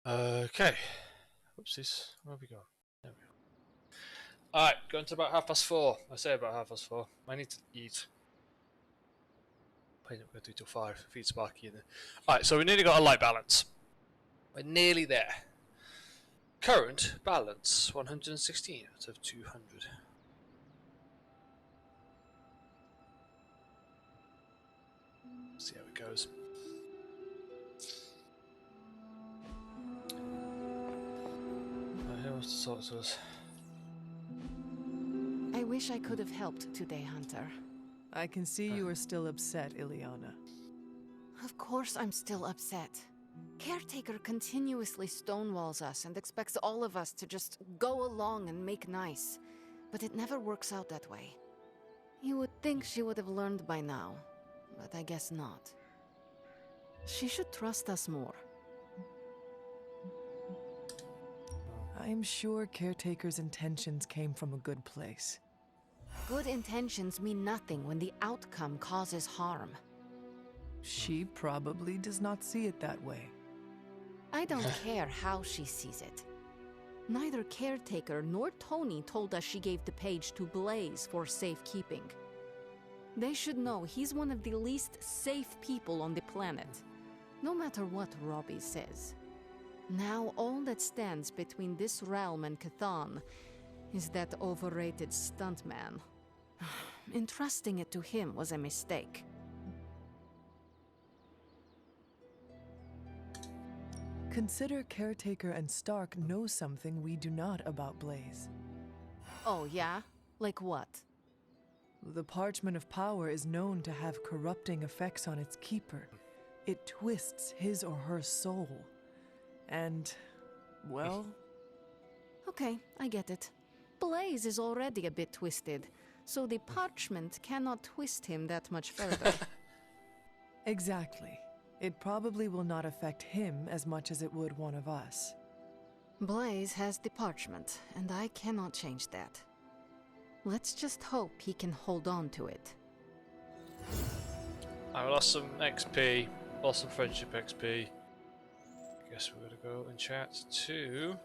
Okay. Oopsies. Where have we gone? There we go. Alright, going to about 4:30. I say about 4:30. I need to eat. Probably not going to do till 5. Feed Sparky in there. Alright, so we nearly got a light balance. We're nearly there. Current balance 116 out of 200. See how it goes. Who wants to talk to us? I wish I could have helped today, Hunter. I can see you are still upset, Ileana. Of course I'm still upset. Caretaker continuously stonewalls us and expects all of us to just go along and make nice. But it never works out that way. You would think she would have learned by now, but I guess not. She should trust us more. I'm sure Caretaker's intentions came from a good place. Good intentions mean nothing when the outcome causes harm. She probably does not see it that way. I don't care how she sees it. Neither Caretaker nor Tony told us she gave the page to Blaze for safekeeping. They should know he's one of the least safe people on the planet, no matter what Robbie says. Now all that stands between this realm and Cathan is that overrated stuntman. Entrusting it to him was a mistake. Consider Caretaker and Stark know something we do not about Blaze. Oh yeah? Like what? The Parchment of Power is known to have corrupting effects on its keeper. It twists his or her soul. And, well... Okay, I get it. Blaze is already a bit twisted, so the parchment cannot twist him that much further. Exactly. It probably will not affect him as much as it would one of us. Blaze has the parchment, and I cannot change that. Let's just hope he can hold on to it. I lost some XP, lost some friendship XP. Guess we're gonna go and chat to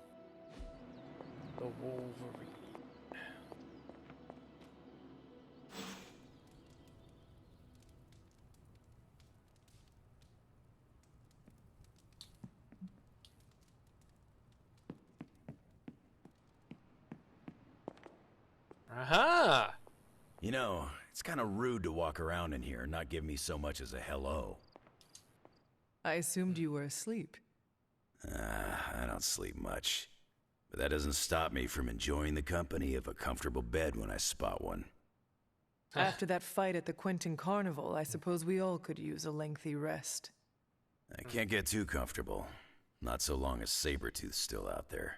the Wolverine. Aha! You know, it's kind of rude to walk around in here and not give me so much as a hello. I assumed you were asleep. I don't sleep much. But that doesn't stop me from enjoying the company of a comfortable bed when I spot one. After that fight at the Quentin Carnival, I suppose we all could use a lengthy rest. I can't get too comfortable. Not so long as Sabretooth's still out there.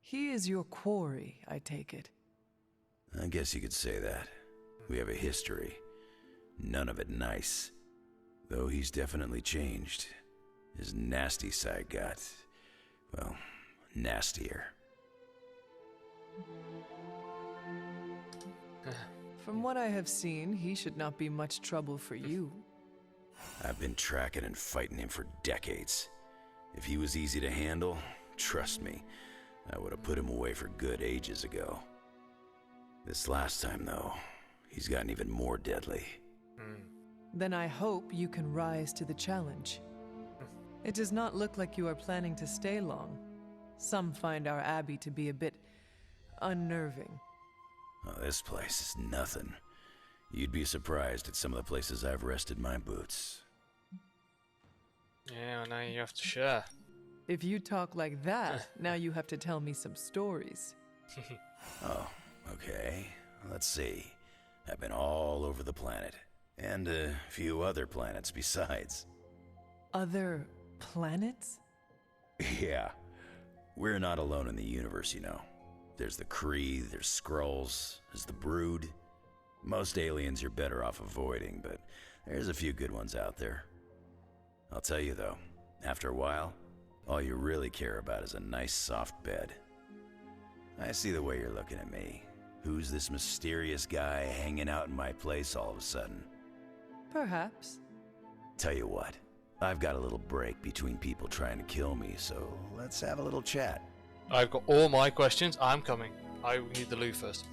He is your quarry, I take it. I guess you could say that. We have a history. None of it nice. Though he's definitely changed. His nasty side got, well, nastier. From what I have seen, he should not be much trouble for you. I've been tracking and fighting him for decades. If he was easy to handle, trust me, I would have put him away for good ages ago. This last time, though, he's gotten even more deadly. Then I hope you can rise to the challenge. It does not look like you are planning to stay long. Some find our abbey to be a bit unnerving. Oh, this place is nothing. You'd be surprised at some of the places I've rested my boots. Yeah, now you have to share. If you talk like that, now you have to tell me some stories. Oh, okay. Let's see. I've been all over the planet. And a few other planets besides. Other planets? Yeah. We're not alone in the universe, you know. There's the Kree, there's Skrulls, there's the Brood. Most aliens you're better off avoiding, but there's a few good ones out there. I'll tell you though, after a while, all you really care about is a nice soft bed. I see the way you're looking at me. Who's this mysterious guy hanging out in my place all of a sudden? Perhaps. Tell you what, I've got a little break between people trying to kill me, so let's have a little chat. I've got all my questions. I'm coming. I need the loo first.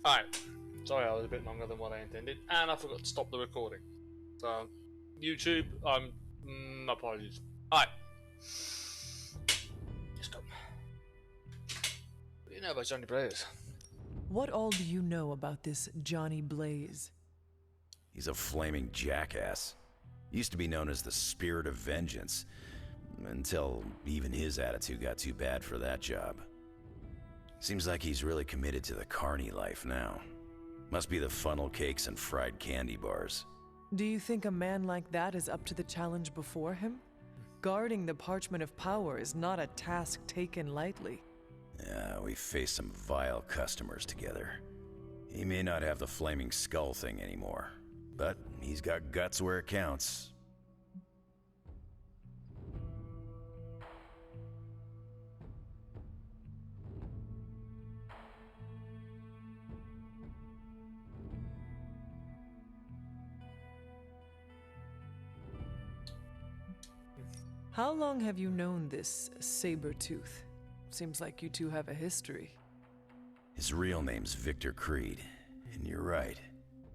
Alright. Sorry, I was a bit longer than what I intended, and I forgot to stop the recording. So, YouTube, apologies. Alright. Let's go. What do you know about Johnny Blaze? What all do you know about this Johnny Blaze? He's a flaming jackass. Used to be known as the Spirit of Vengeance, until even his attitude got too bad for that job. Seems like he's really committed to the carny life now. Must be the funnel cakes and fried candy bars. Do you think a man like that is up to the challenge before him? Guarding the Parchment of Power is not a task taken lightly. Yeah, we faced some vile customers together. He may not have the flaming skull thing anymore, but he's got guts where it counts. How long have you known this Sabretooth? Seems like you two have a history. His real name's Victor Creed, and you're right.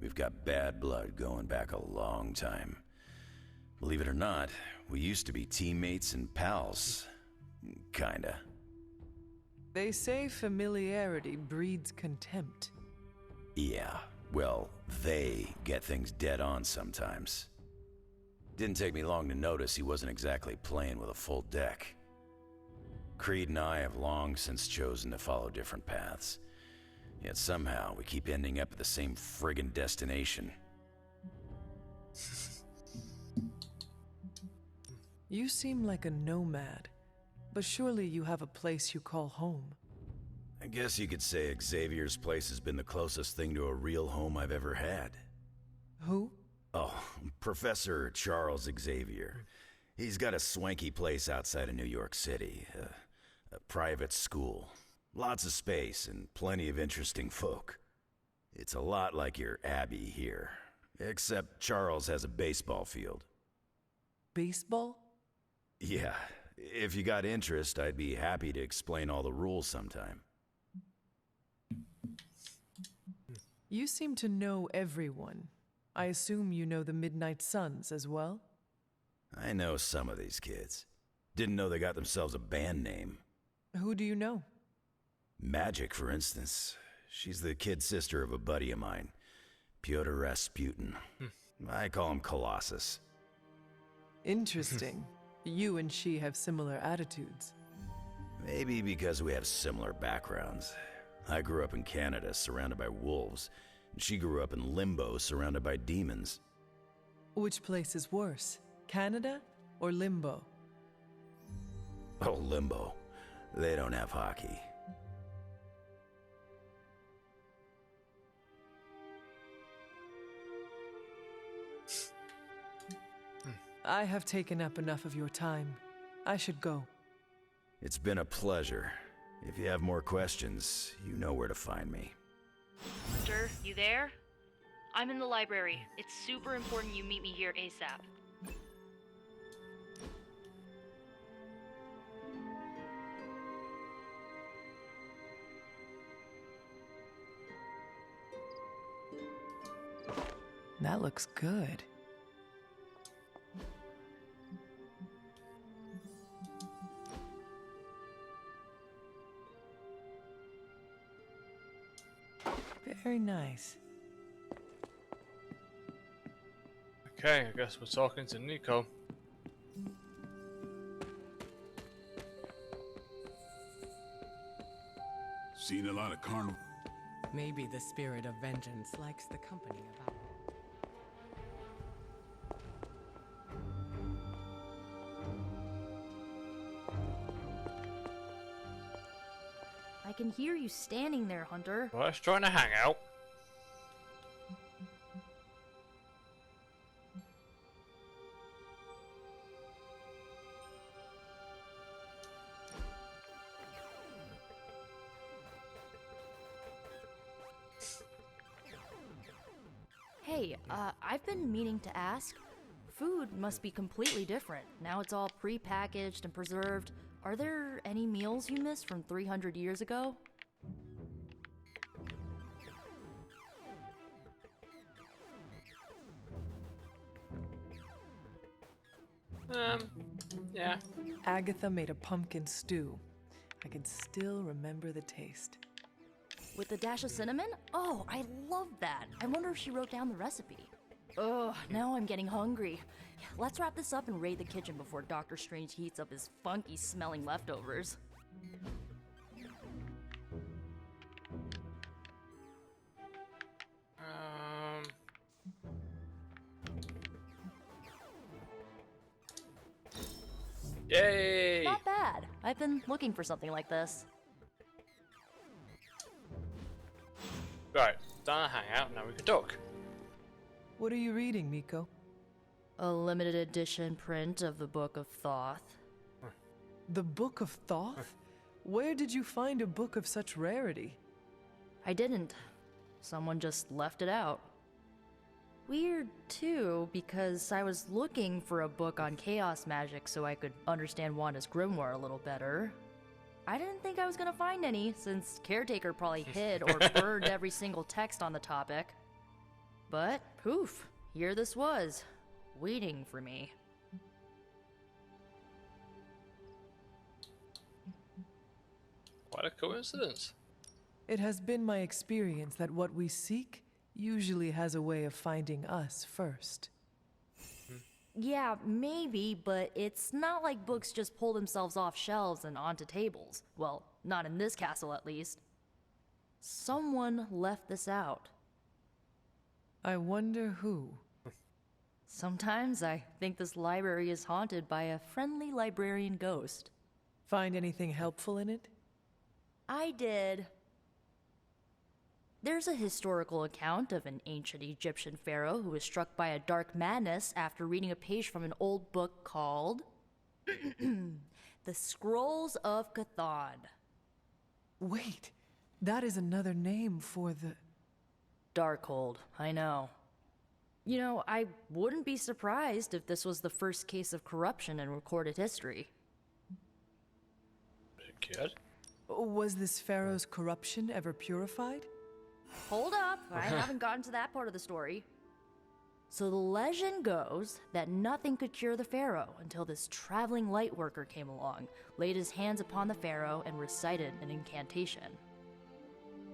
We've got bad blood going back a long time. Believe it or not, we used to be teammates and pals. Kinda. They say familiarity breeds contempt. Yeah, well, they get things dead on sometimes. Didn't take me long to notice he wasn't exactly playing with a full deck. Creed and I have long since chosen to follow different paths. Yet somehow we keep ending up at the same friggin' destination. You seem like a nomad, but surely you have a place you call home. I guess you could say Xavier's place has been the closest thing to a real home I've ever had. Who? Oh, Professor Charles Xavier. He's got a swanky place outside of New York City. A private school. Lots of space and plenty of interesting folk. It's a lot like your Abbey here. Except Charles has a baseball field. Baseball? Yeah, if you got interest, I'd be happy to explain all the rules sometime. You seem to know everyone. I assume you know the Midnight Suns as well? I know some of these kids. Didn't know they got themselves a band name. Who do you know? Magic, for instance. She's the kid sister of a buddy of mine, Pyotr Rasputin. I call him Colossus. Interesting. You and she have similar attitudes. Maybe because we have similar backgrounds. I grew up in Canada, surrounded by wolves. And she grew up in Limbo, surrounded by demons. Which place is worse, Canada or Limbo? Oh, Limbo. They don't have hockey. I have taken up enough of your time. I should go. It's been a pleasure. If you have more questions, you know where to find me. Mister, you there? I'm in the library. It's super important you meet me here ASAP. That looks good. Very nice. Okay, I guess we're talking to Nico. Seen a lot of carnival. Maybe the spirit of vengeance likes the company of our... I can hear you standing there, Hunter. Well, let's trying to hang out. Hey, I've been meaning to ask. Food must be completely different. Now it's all pre-packaged and preserved. Are there any meals you missed from 300 years ago? Yeah. Agatha made a pumpkin stew. I can still remember the taste. With a dash of cinnamon? Oh, I love that. I wonder if she wrote down the recipe. Ugh, now I'm getting hungry. Let's wrap this up and raid the kitchen before Doctor Strange heats up his funky smelling leftovers. Yay! Not bad. I've been looking for something like this. Right, done a hangout, now we can talk. What are you reading, Miko? A limited edition print of the Book of Thoth. The Book of Thoth? Where did you find a book of such rarity? I didn't. Someone just left it out. Weird, too, because I was looking for a book on chaos magic so I could understand Wanda's grimoire a little better. I didn't think I was gonna find any, since Caretaker probably hid or burned every single text on the topic. But, poof, here this was, waiting for me. What a coincidence. It has been my experience that what we seek usually has a way of finding us first. Yeah, maybe, but it's not like books just pull themselves off shelves and onto tables. Well, not in this castle at least. Someone left this out. I wonder who. Sometimes I think this library is haunted by a friendly librarian ghost. Find anything helpful in it? I did. There's a historical account of an ancient Egyptian pharaoh who was struck by a dark madness after reading a page from an old book called The Scrolls of Chthon. Wait, that is another name for the... Darkhold, I know. You know, I wouldn't be surprised if this was the first case of corruption in recorded history. Good. Was this pharaoh's corruption ever purified? Hold up, I haven't gotten to that part of the story. So the legend goes that nothing could cure the pharaoh until this traveling light worker came along, laid his hands upon the pharaoh, and recited an incantation.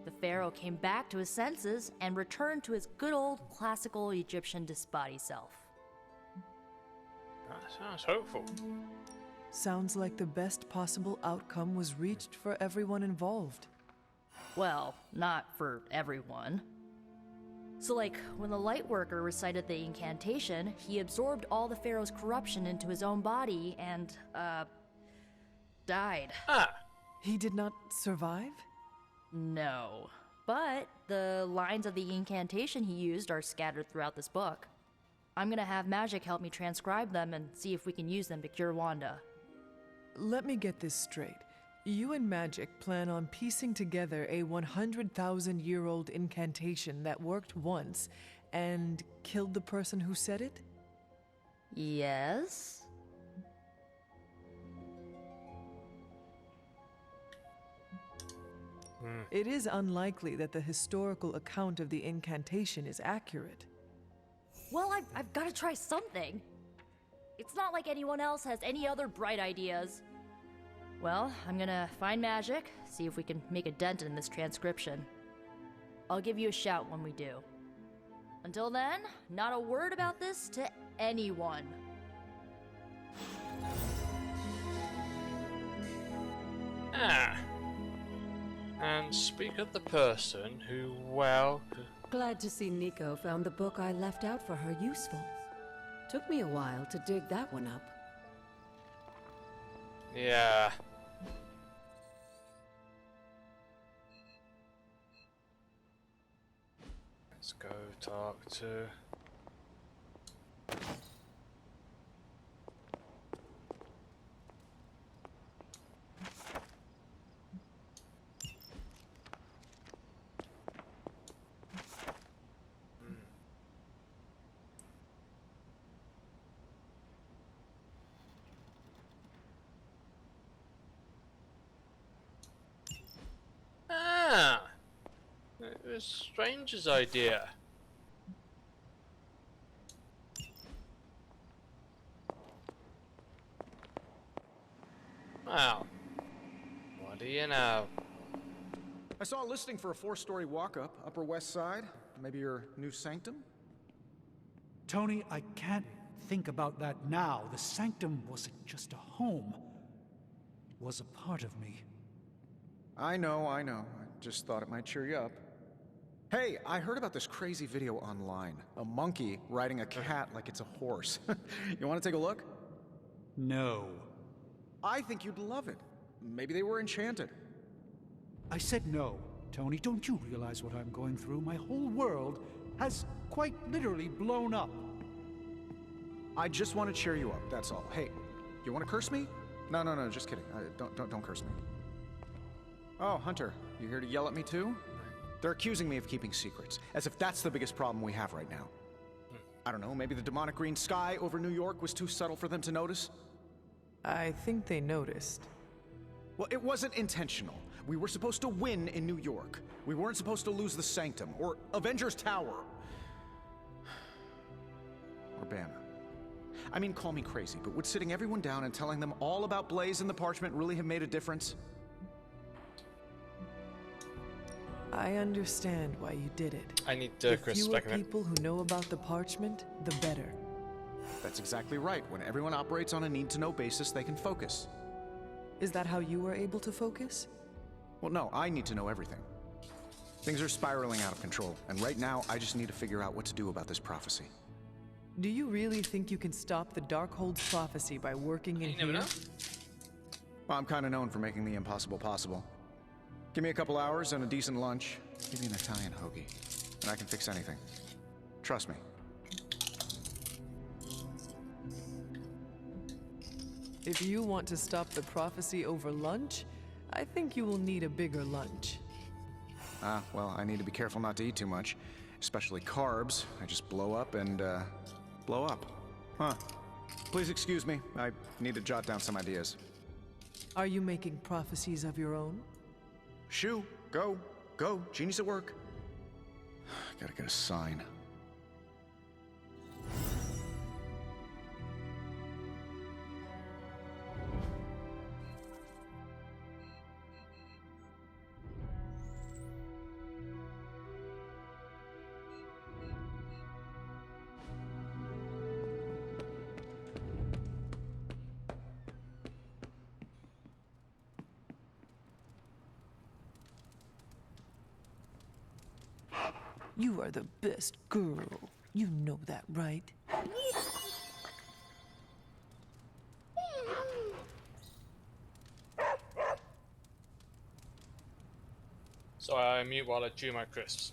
The pharaoh came back to his senses and returned to his good old classical Egyptian disbody self. That sounds hopeful. Sounds like the best possible outcome was reached for everyone involved. Well, not for everyone. So like, when the Lightworker recited the incantation, he absorbed all the Pharaoh's corruption into his own body and, died. Ah! He did not survive? No. But the lines of the incantation he used are scattered throughout this book. I'm gonna have Magic help me transcribe them and see if we can use them to cure Wanda. Let me get this straight. You and Magic plan on piecing together a 100,000-year-old incantation that worked once and killed the person who said it? Yes? It is unlikely that the historical account of the incantation is accurate. Well, I've gotta try something. It's not like anyone else has any other bright ideas. Well, I'm gonna find Magic, see if we can make a dent in this transcription. I'll give you a shout when we do. Until then, not a word about this to anyone. Ah. And speak of the person who, well... Glad to see Nico found the book I left out for her useful. Took me a while to dig that one up. Yeah. Let's go talk to... Ah! It was Strange's idea. Wow. What do you know? I saw a listing for a 4-story walk-up, Upper West Side. Maybe your new sanctum? Tony, I can't think about that now. The sanctum wasn't just a home. It was a part of me. I know. I just thought it might cheer you up. Hey, I heard about this crazy video online. A monkey riding a cat like it's a horse. You want to take a look? No. I think you'd love it. Maybe they were enchanted. I said no. Tony, don't you realize what I'm going through? My whole world has quite literally blown up. I just want to cheer you up, that's all. Hey, you want to curse me? No, just kidding. Don't curse me. Oh, Hunter, you here to yell at me too? They're accusing me of keeping secrets, as if that's the biggest problem we have right now. I don't know, maybe the demonic green sky over New York was too subtle for them to notice? I think they noticed. Well, it wasn't intentional. We were supposed to win in New York. We weren't supposed to lose the Sanctum, or Avengers Tower. Or Banner. I mean, call me crazy, but would sitting everyone down and telling them all about Blaze and the Parchment really have made a difference? I understand why you did it. I need The Chris fewer back in it. people who know about the Parchment, the better. That's exactly right. When everyone operates on a need-to-know basis, they can focus. Is that how you were able to focus? Well, no, I need to know everything. Things are spiraling out of control, and right now, I just need to figure out what to do about this prophecy. Do you really think you can stop the Darkhold's prophecy by working in You never here? know. Well, I'm kind of known for making the impossible possible. Give me a couple hours and a decent lunch. Give me an Italian hoagie, and I can fix anything. Trust me. If you want to stop the prophecy over lunch, I think you will need a bigger lunch. Well, I need to be careful not to eat too much, especially carbs. I just blow up and, blow up. Huh. Please excuse me. I need to jot down some ideas. Are you making prophecies of your own? Shoo, go. Genius at work. Gotta get a sign. You are the best girl. You know that, right? So I mute while I chew my crisps.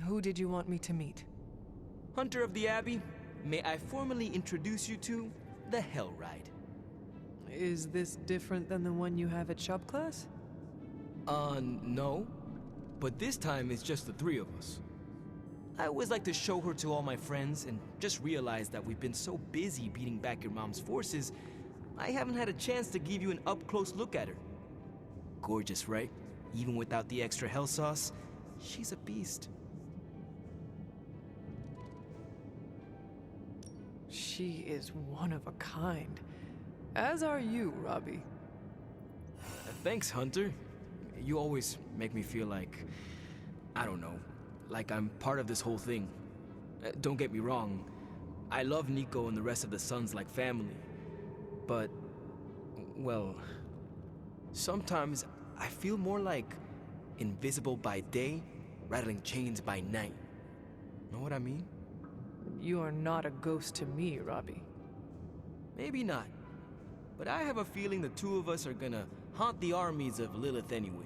Who did you want me to meet? Hunter of the Abbey, may I formally introduce you to the Hell Ride. Is this different than the one you have at shop class? No. But this time it's just the three of us. I always like to show her to all my friends and just realized that we've been so busy beating back your mom's forces, I haven't had a chance to give you an up-close look at her. Gorgeous, right? Even without the extra hell sauce, she's a beast. She is one of a kind. As are you, Robbie. Thanks, Hunter. You always make me feel like, I don't know, like I'm part of this whole thing. Don't get me wrong, I love Nico and the rest of the Sons like family. But, well, sometimes I feel more like invisible by day, rattling chains by night. Know what I mean? You are not a ghost to me, Robbie. Maybe not. But I have a feeling the two of us are gonna haunt the armies of Lilith anyway.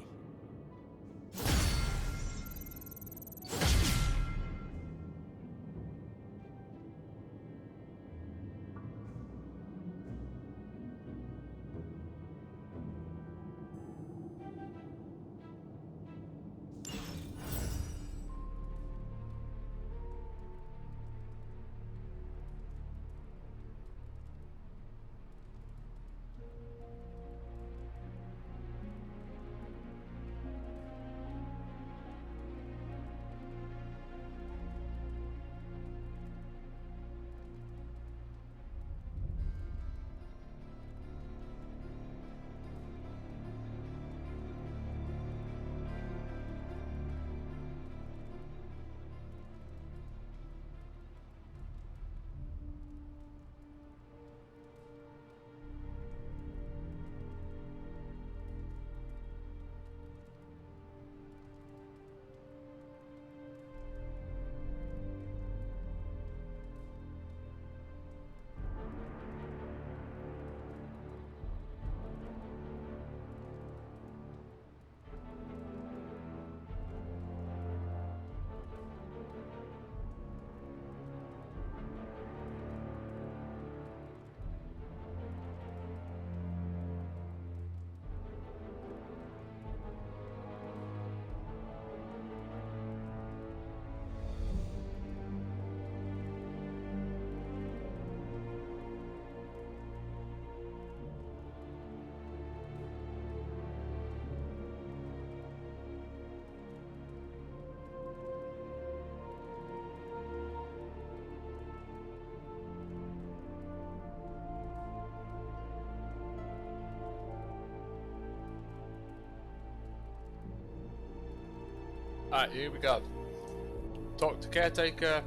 Alright, here we go. Talk to caretaker,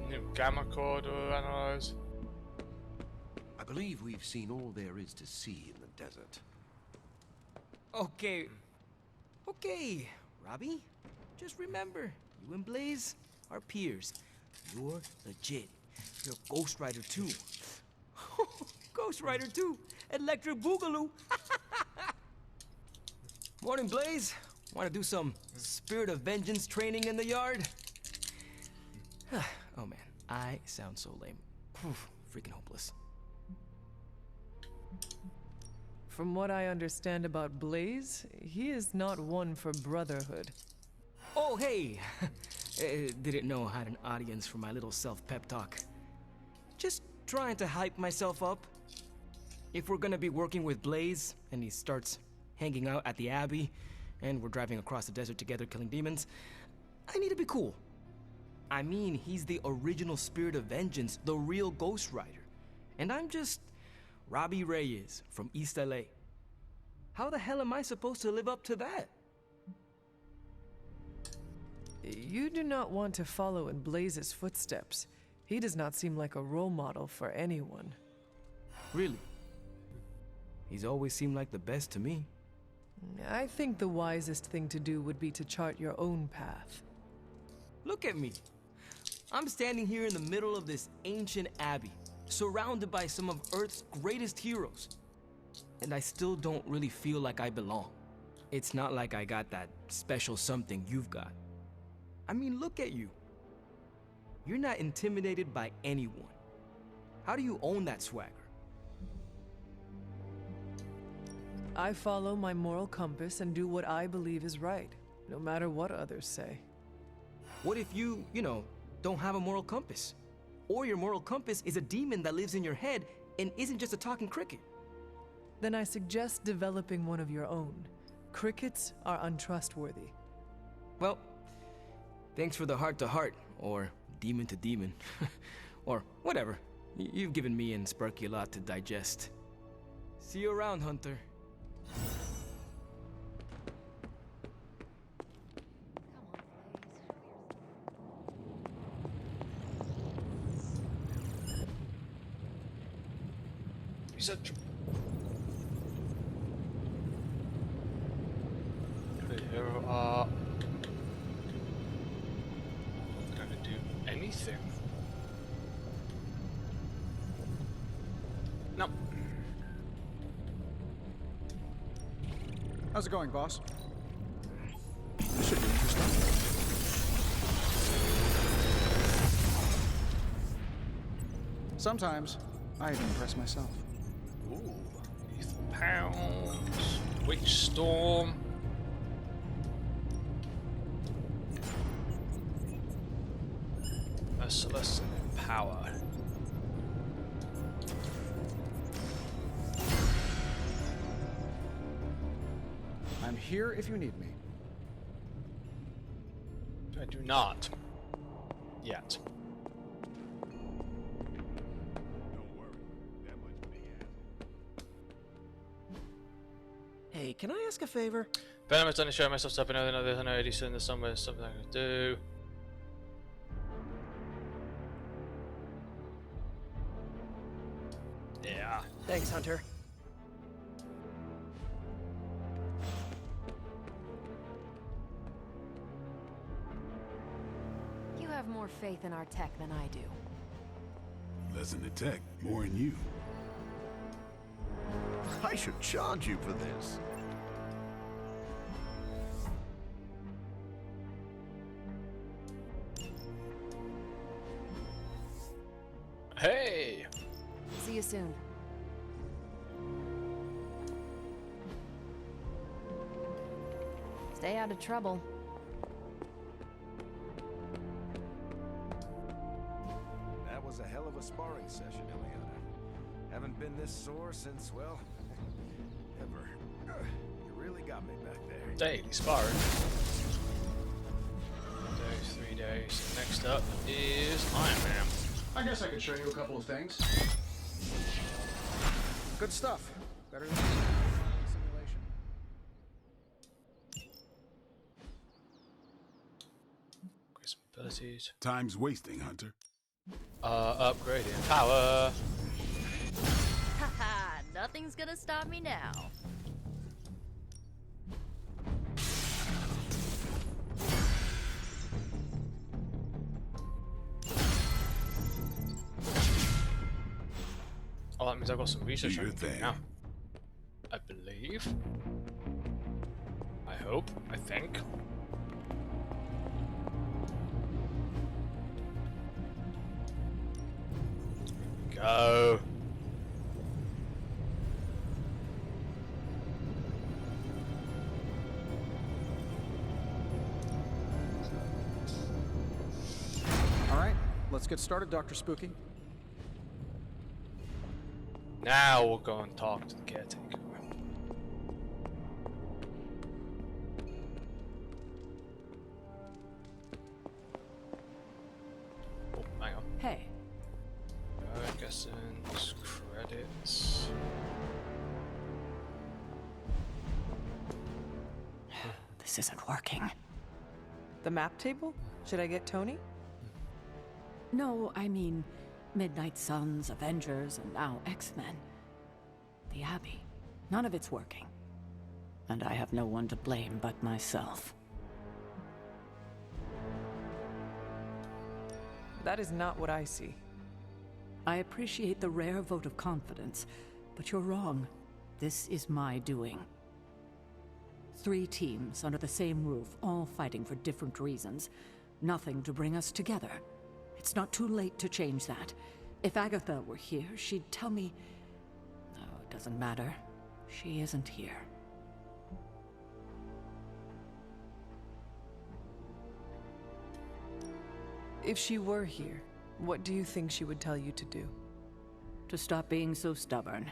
new gamma core to analyze. I believe we've seen all there is to see in the desert. Okay, Robbie. Just remember, you and Blaze are peers. You're legit. You're Ghost Rider 2. Ghost Rider 2! Electric Boogaloo! Morning, Blaze. Want to do some Spirit of Vengeance training in the yard? Oh man, I sound so lame. Freaking hopeless. From what I understand about Blaze, he is not one for brotherhood. Oh, hey! Didn't know I had an audience for my little self-pep talk. Just trying to hype myself up. If we're gonna be working with Blaze, and he starts hanging out at the Abbey, and we're driving across the desert together killing demons, I need to be cool. I mean, he's the original Spirit of Vengeance, the real Ghost Rider. And I'm just Robbie Reyes from East LA. How the hell am I supposed to live up to that? You do not want to follow in Blaze's footsteps. He does not seem like a role model for anyone. Really? He's always seemed like the best to me. I think the wisest thing to do would be to chart your own path. Look at me. I'm standing here in the middle of this ancient abbey, surrounded by some of Earth's greatest heroes. And I still don't really feel like I belong. It's not like I got that special something you've got. I mean, look at you. You're not intimidated by anyone. How do you own that swagger? I follow my moral compass and do what I believe is right, no matter what others say. What if you don't have a moral compass? Or your moral compass is a demon that lives in your head and isn't just a talking cricket? Then I suggest developing one of your own. Crickets are untrustworthy. Well, thanks for the heart-to-heart, or demon-to-demon, or whatever. You've given me and Sparky a lot to digest. See you around, Hunter. He's a... There are... I'm not gonna do anything. No. How's it going, boss? This should be interesting. Sometimes I even impress myself. Ooh, Ethan Pounds, Witch Storm. Merciless and Empowered. I'm here if you need me. I do not. Yet. Hey, can I ask a favor? Venom has done to show myself up and other than I seen there's somewhere something I can do. Yeah. Thanks, Hunter. You have more faith in our tech than I do. Less in the tech, more in you. I should charge you for this. Hey! See you soon. Stay out of trouble. That was a hell of a sparring session, Ileana. Haven't been this sore since, well, ever. You really got me back there. Daily sparring. 1 day, 3 days. Next up is Iron Man. I guess I could show you a couple of things. Good stuff. Better than simulation. Increase abilities. Time's wasting, Hunter. Upgrading power. Haha, nothing's gonna stop me now. Oh, that means I've got some research I Do your can do thing. now. I believe. I hope. I think. Go. All right, let's get started, Dr. Spooky. Now we'll go and talk to the caretaker. Oh, hang on. Hey. I guess in credits. This isn't working. The map table? Should I get Tony? No, I mean Midnight Suns, Avengers, and now X-Men. The Abbey. None of it's working. And I have no one to blame but myself. That is not what I see. I appreciate the rare vote of confidence, but you're wrong. This is my doing. 3 teams under the same roof, all fighting for different reasons. Nothing to bring us together. It's not too late to change that. If Agatha were here, she'd tell me... No, it doesn't matter. She isn't here. If she were here, what do you think she would tell you to do? To stop being so stubborn.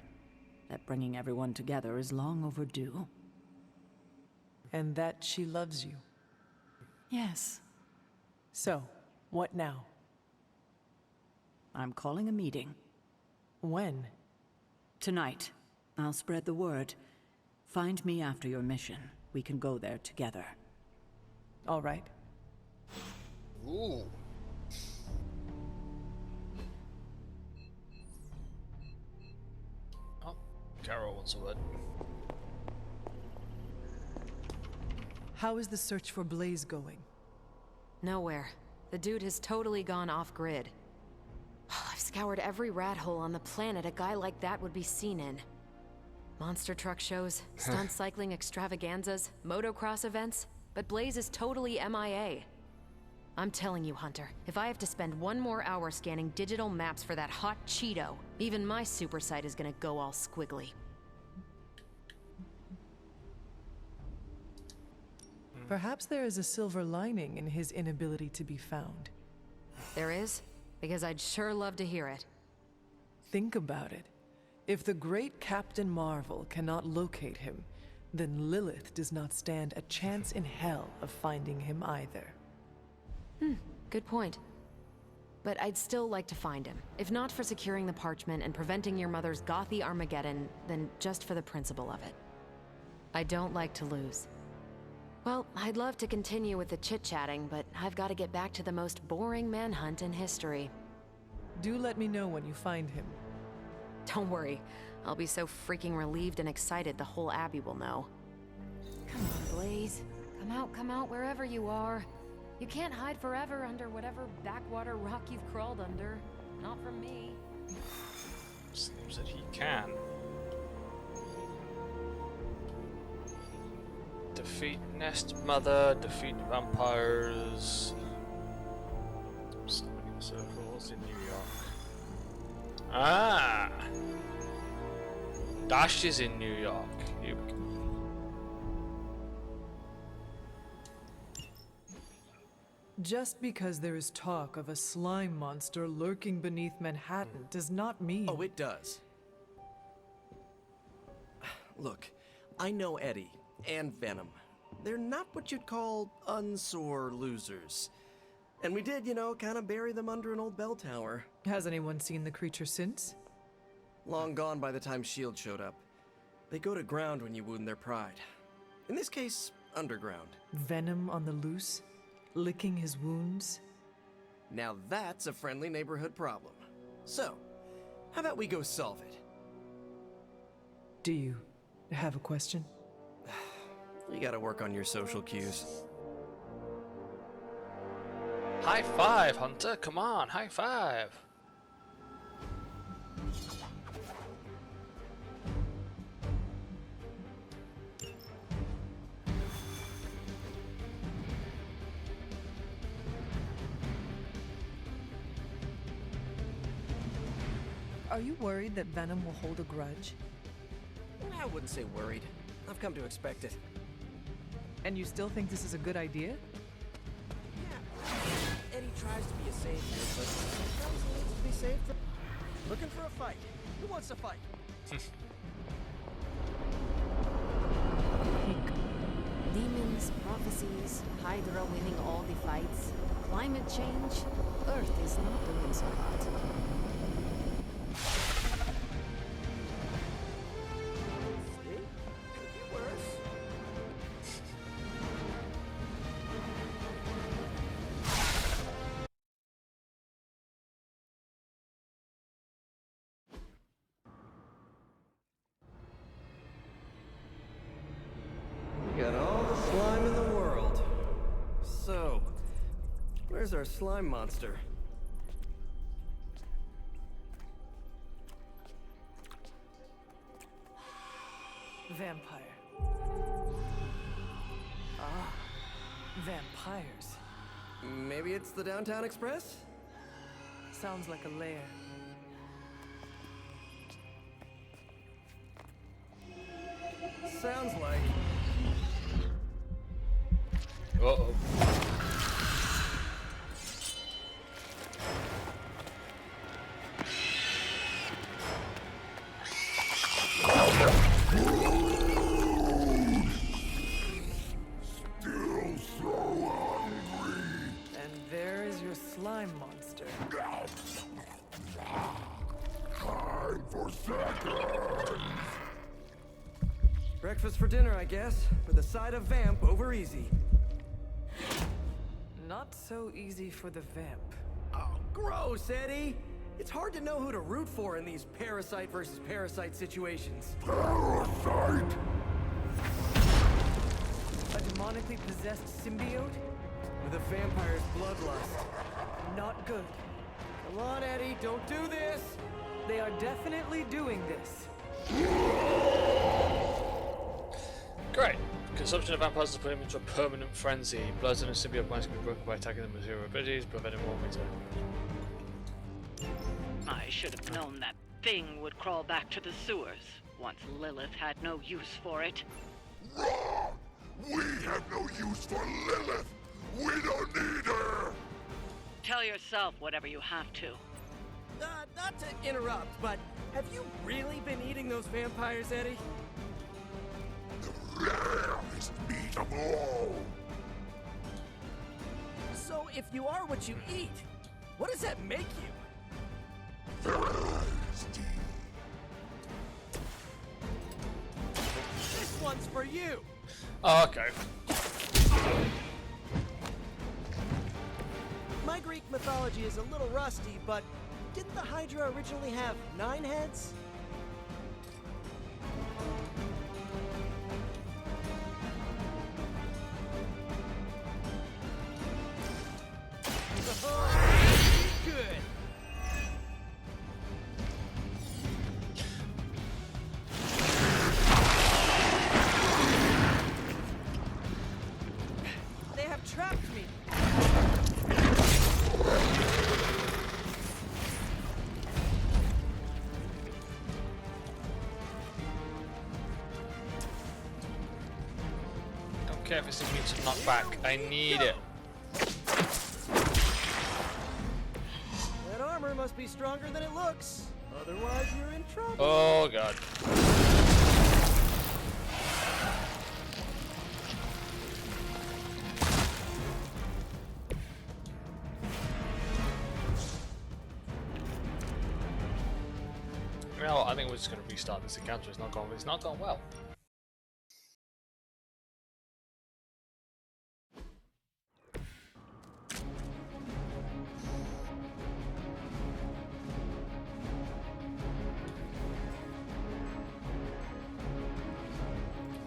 That bringing everyone together is long overdue. And that she loves you. Yes. So, what now? I'm calling a meeting. When? Tonight. I'll spread the word. Find me after your mission. We can go there together. All right. Ooh. Oh, Carol wants a word. How is the search for Blaze going? Nowhere. The dude has totally gone off-grid. I've scoured every rat hole on the planet a guy like that would be seen in. Monster truck shows, stunt cycling extravaganzas, motocross events, but Blaze is totally MIA. I'm telling you, Hunter, if I have to spend one more hour scanning digital maps for that hot Cheeto, even my super sight is gonna go all squiggly. Perhaps there is a silver lining in his inability to be found. There is? Because I'd sure love to hear it. Think about it. If the great Captain Marvel cannot locate him, then Lilith does not stand a chance in hell of finding him either. Good point. But I'd still like to find him. If not for securing the parchment and preventing your mother's gothy Armageddon, then just for the principle of it. I don't like to lose. Well, I'd love to continue with the chit-chatting, but I've got to get back to the most boring manhunt in history. Do let me know when you find him. Don't worry. I'll be so freaking relieved and excited the whole Abbey will know. Come on, Blaze. Come out wherever you are. You can't hide forever under whatever backwater rock you've crawled under. Not from me. Seems that he can. Defeat Nest Mother, defeat vampires. Summoning circles in New York. Ah! Dash is in New York. Here we go. Just because there is talk of a slime monster lurking beneath Manhattan does not mean... Oh, it does. Look, I know Eddie and Venom. They're not what you'd call unsore losers. And we did, you know, kind of bury them under an old bell tower. Has anyone seen the creature since? Long gone by the time S.H.I.E.L.D. showed up. They go to ground when you wound their pride. In this case, underground. Venom on the loose? Licking his wounds? Now that's a friendly neighborhood problem. So, how about we go solve it? Do you have a question? You gotta work on your social cues. High five, Hunter! Come on, high five! Are you worried that Venom will hold a grudge? I wouldn't say worried. I've come to expect it. And you still think this is a good idea? Yeah. Eddie tries to be a savior, but sometimes he needs to be saved from... Looking for a fight. Who wants to fight? Demons, prophecies, Hydra winning all the fights, climate change, Earth is not doing so hot. Got all the slime in the world. So, where's our slime monster? Vampire. Ah, vampires. Maybe it's the Downtown Express? sounds like a lair. Sounds like... Uh-oh. Still so hungry. And there is your slime monster. Time for seconds. Breakfast for dinner, I guess, with a side of vamp over easy. Not so easy for the vamp. Oh, gross, Eddie! It's hard to know who to root for in these parasite versus parasite situations. Parasite? A demonically possessed symbiote? With a vampire's bloodlust. Not good. Come on, Eddie, don't do this! They are definitely doing this. Great. Consumption of vampires has put him into a permanent frenzy. Bloods and a symbiote minds can be broken by attacking them with zero abilities, preventing more meter. I should have known that thing would crawl back to the sewers once Lilith had no use for it. Wrong! We have no use for Lilith! We don't need her! Tell yourself whatever you have to. Not to interrupt, but have you really been eating those vampires, Eddie? The rarest meat of all! So if you are what you eat, what does that make you? Thirsty. This one's for you! Oh, okay. My Greek mythology is a little rusty, but didn't the Hydra originally have 9 heads? Good. They have trapped me. Don't care if it's immune to knockback. I need it. That armor must be stronger than it looks. Otherwise, you're in trouble. Oh god. You know what, I think we're just going to restart this encounter. It's not gone well.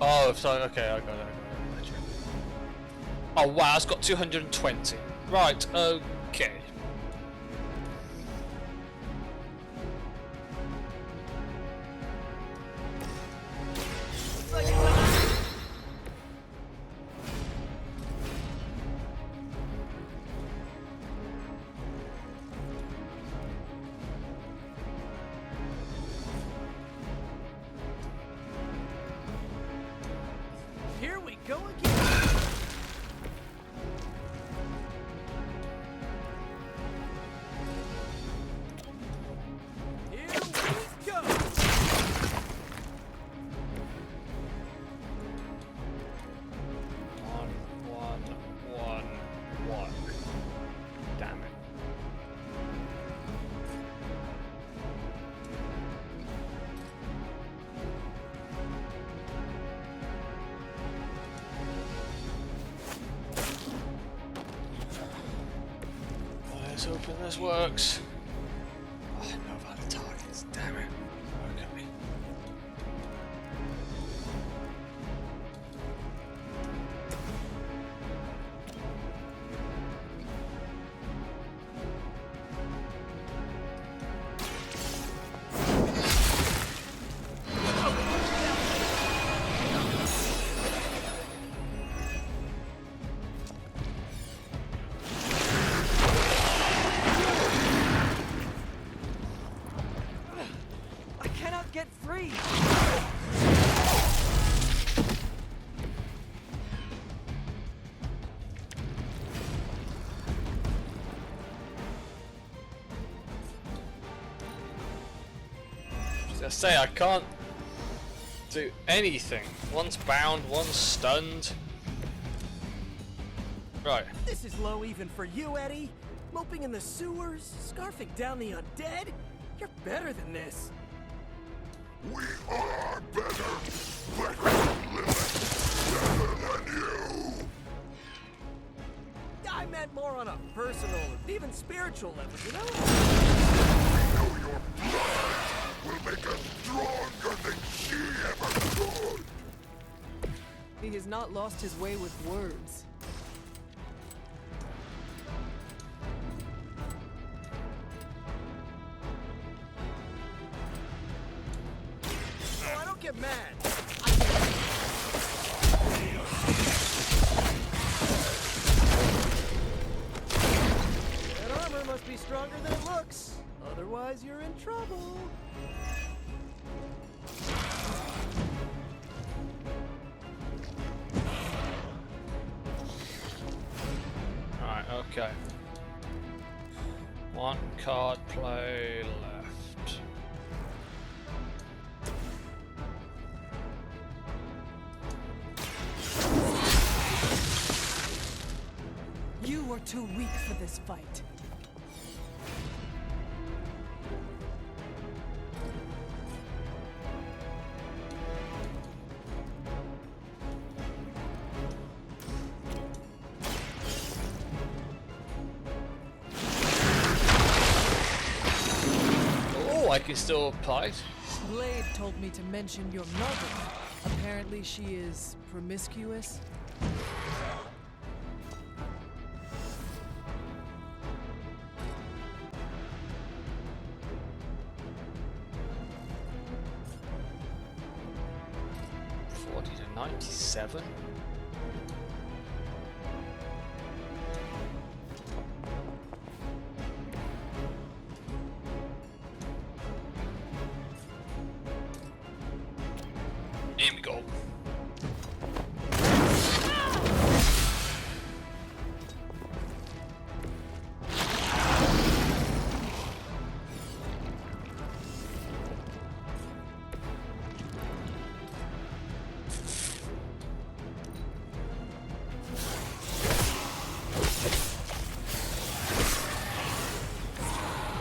Oh, sorry, okay, I got it. Oh wow, it's got 220. Right, okay. Here we go again. Here we go. One. Damn it. Let's hoping this works. Oh, I know about the targets, damn it. Okay. say, I can't do anything. One's bound, one's stunned. Right. This is low even for you, Eddie. Moping in the sewers, scarfing down the undead. You're better than this. We are better! Better than Lilith! Better than you! I meant more on a personal, even spiritual level, you know? We know your blood will make us stronger than she ever could! He has not lost his way with words. Oh, I don't get mad. That armor must be stronger than it looks. Otherwise, you're in trouble. Alright, okay. One card play left. You are too weak for this fight. Oh, I can still apply it. Blade told me to mention your mother. Apparently she is promiscuous. To 97. Here we go.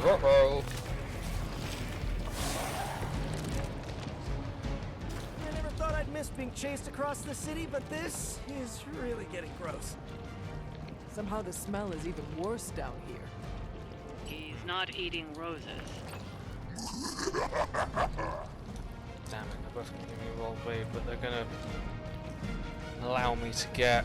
Uh-oh. I never thought I'd miss being chased across the city, but this is really getting gross. Somehow the smell is even worse down here. He's not eating roses. Damn it, they're both gonna give me a roll blade, but they're gonna allow me to get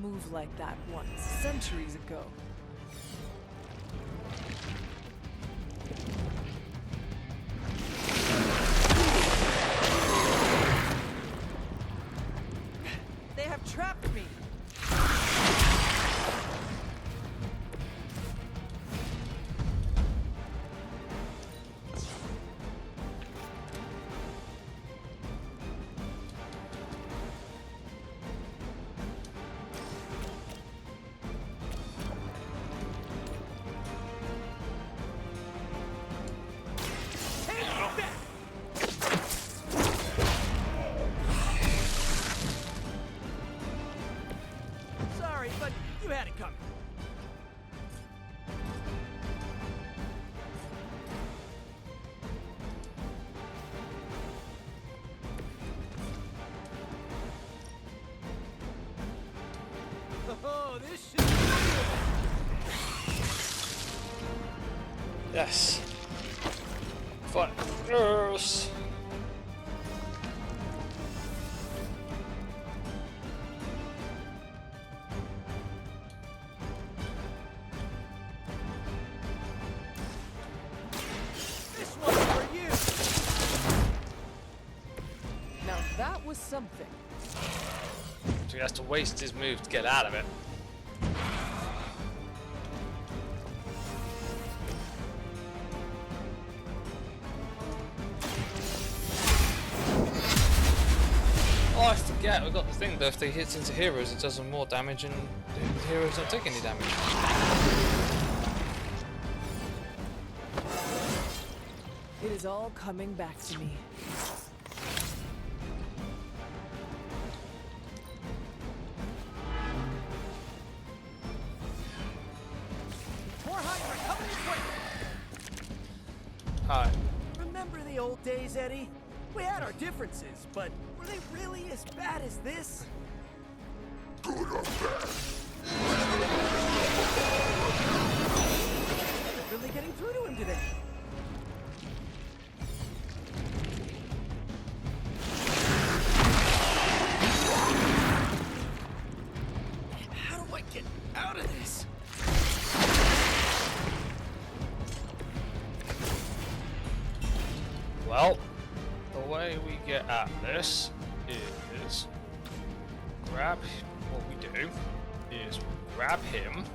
move like that once, centuries ago. They have trapped me. Yes. Fine. Yes. something. So he has to waste his move to get out of it. Oh, I forget, we've got the thing that if they hit into heroes, it does them more damage and the heroes don't take any damage. It is all coming back to me. Alright. Remember the old days, Eddie? We had our differences, but were they really as bad as this? Good or bad? They're really getting through to him today. How do I get out of this? Well, the way we get at this is grab. What we do is grab him,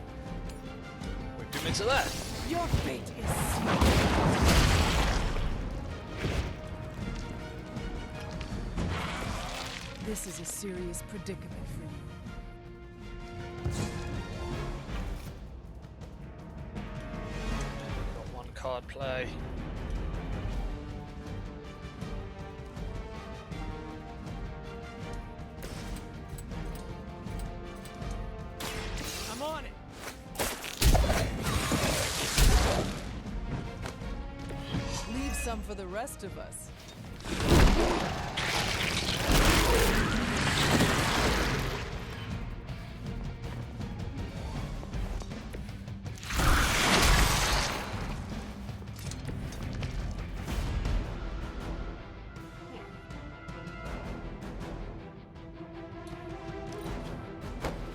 whip him into there. Your fate is sealed. This is a serious predicament for you. Got one card play. I'm on it. Leave some for the rest of us.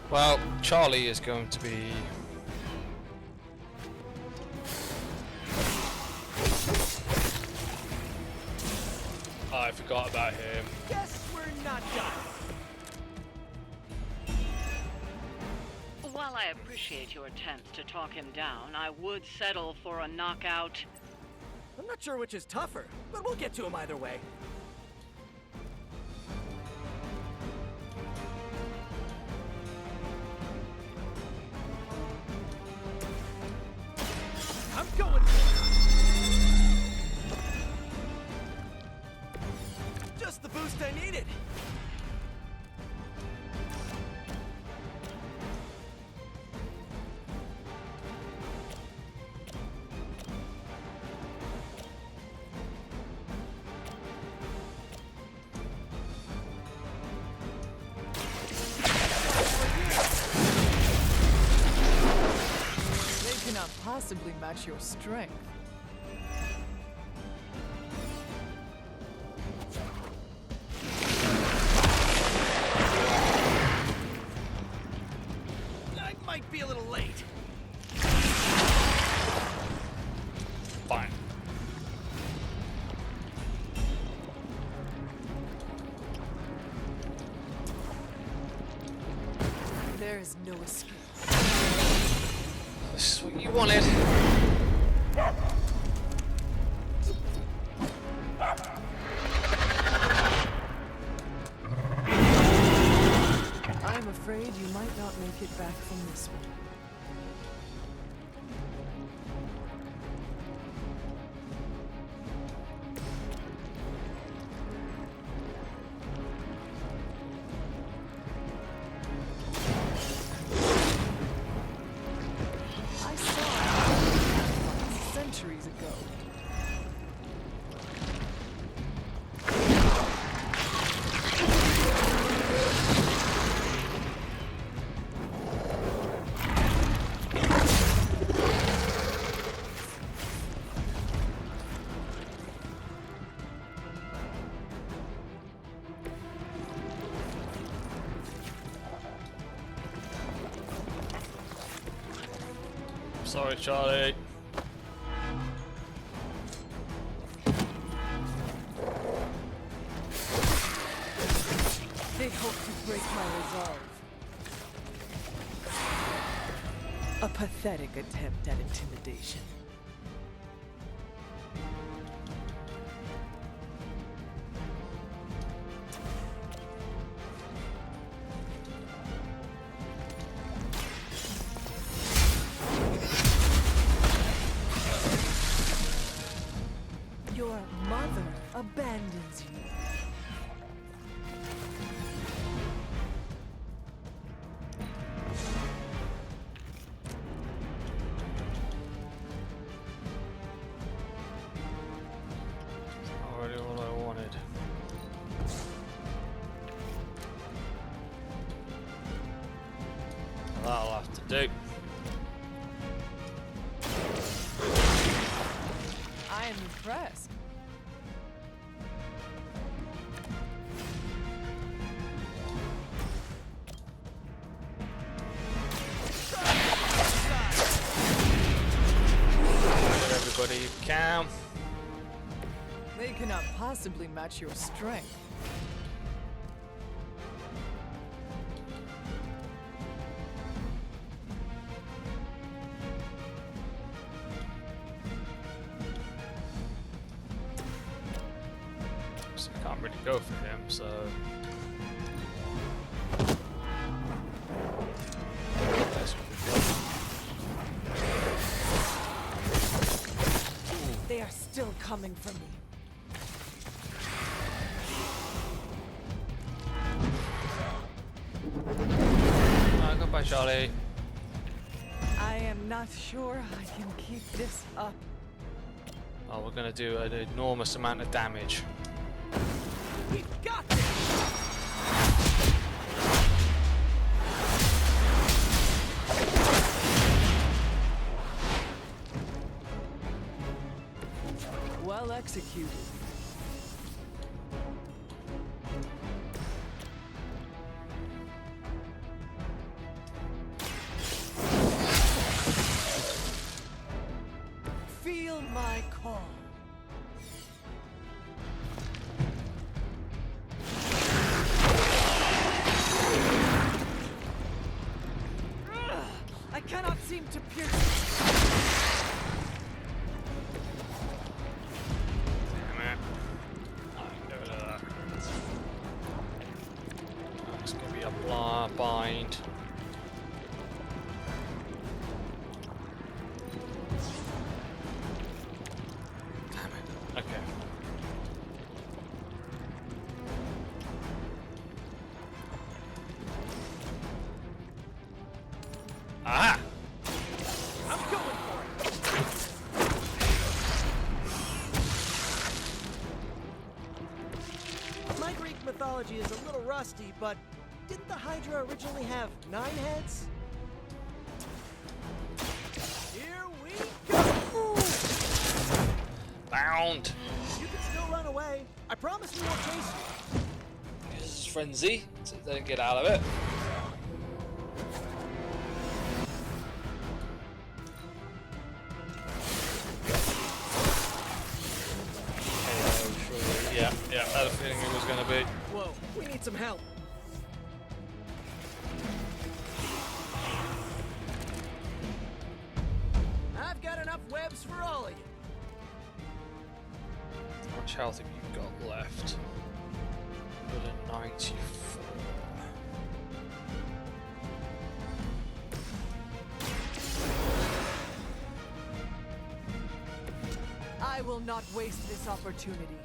Well, Charlie is going to be... I forgot about him. Guess we're not done. While I appreciate your attempts to talk him down, I would settle for a knockout. I'm not sure which is tougher, but we'll get to him either way. I'm going for it. Just the boost I needed. They cannot possibly match your strength. I might be a little late. Fine. There is no escape. This is what you wanted. I'm afraid you might not make it back from this one. I saw it centuries ago. Sorry, Charlie. hope to break my resolve. A pathetic attempt at intimidation. Your mother abandons you. Already what I wanted. That'll have to do. I am impressed. Everybody you can. They cannot possibly match your strength. So I can't really go for him, so. That's what we got. They are still coming for me. Goodbye, Charlie. I am not sure I can keep this up. Oh, we're gonna do an enormous amount of damage. We've got this! Well executed. Feel my call. I cannot seem to pierce it. Damn it. I can get rid of that. It's gonna be a bind. Damn it. Okay. Aha! I'm going for it! My Greek mythology is a little rusty, but didn't the Hydra originally have 9 heads? Here we go! Bound! You can still run away. I promise we won't chase you. This is frenzy, so they don't get out of it. Yeah, I had a feeling it was gonna be. Whoa, we need some help. I've got enough webs for all of you. How much health have you got left? 194. I will not waste this opportunity.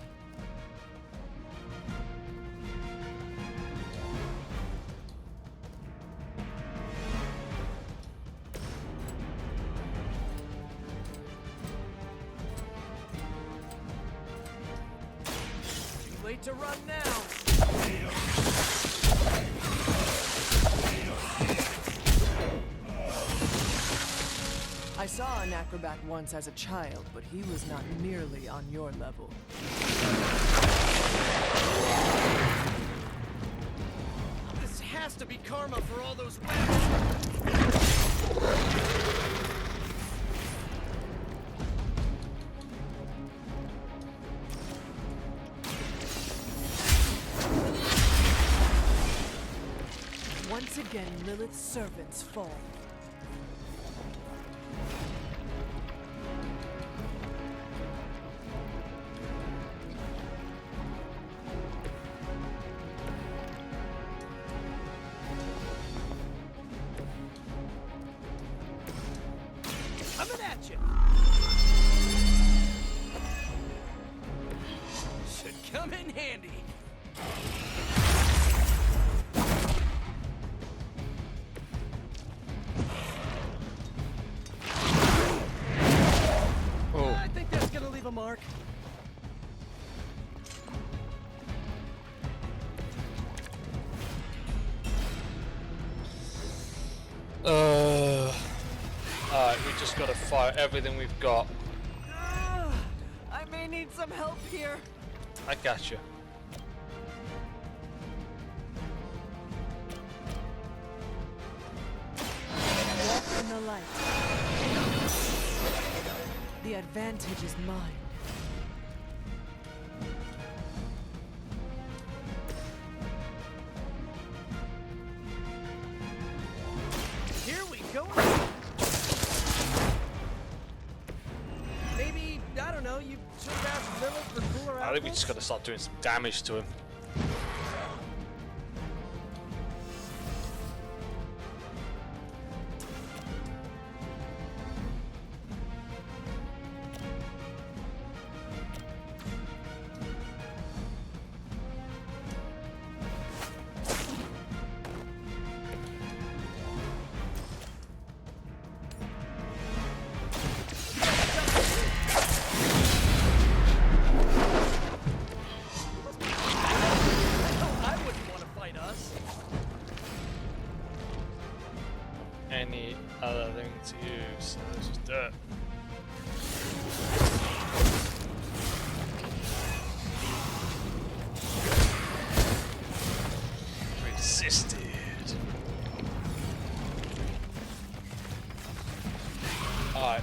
Too late to run now. I saw an acrobat once as a child, but he was not nearly on your level. This has to be karma for all those webs. again Lilith's servants fall. Coming at you! Should come in handy. I think that's gonna leave a mark. Alright, we just gotta fire everything we've got. I may need some help here. I got you. Walk in the light. The advantage is mine. Here we go. Maybe, I don't know, you should have asked Lilith for cooler I think we outfits? just gotta start doing some damage to him. I wouldn't want to fight us. Any other thing to use? So let's just do it. Resisted. Alright.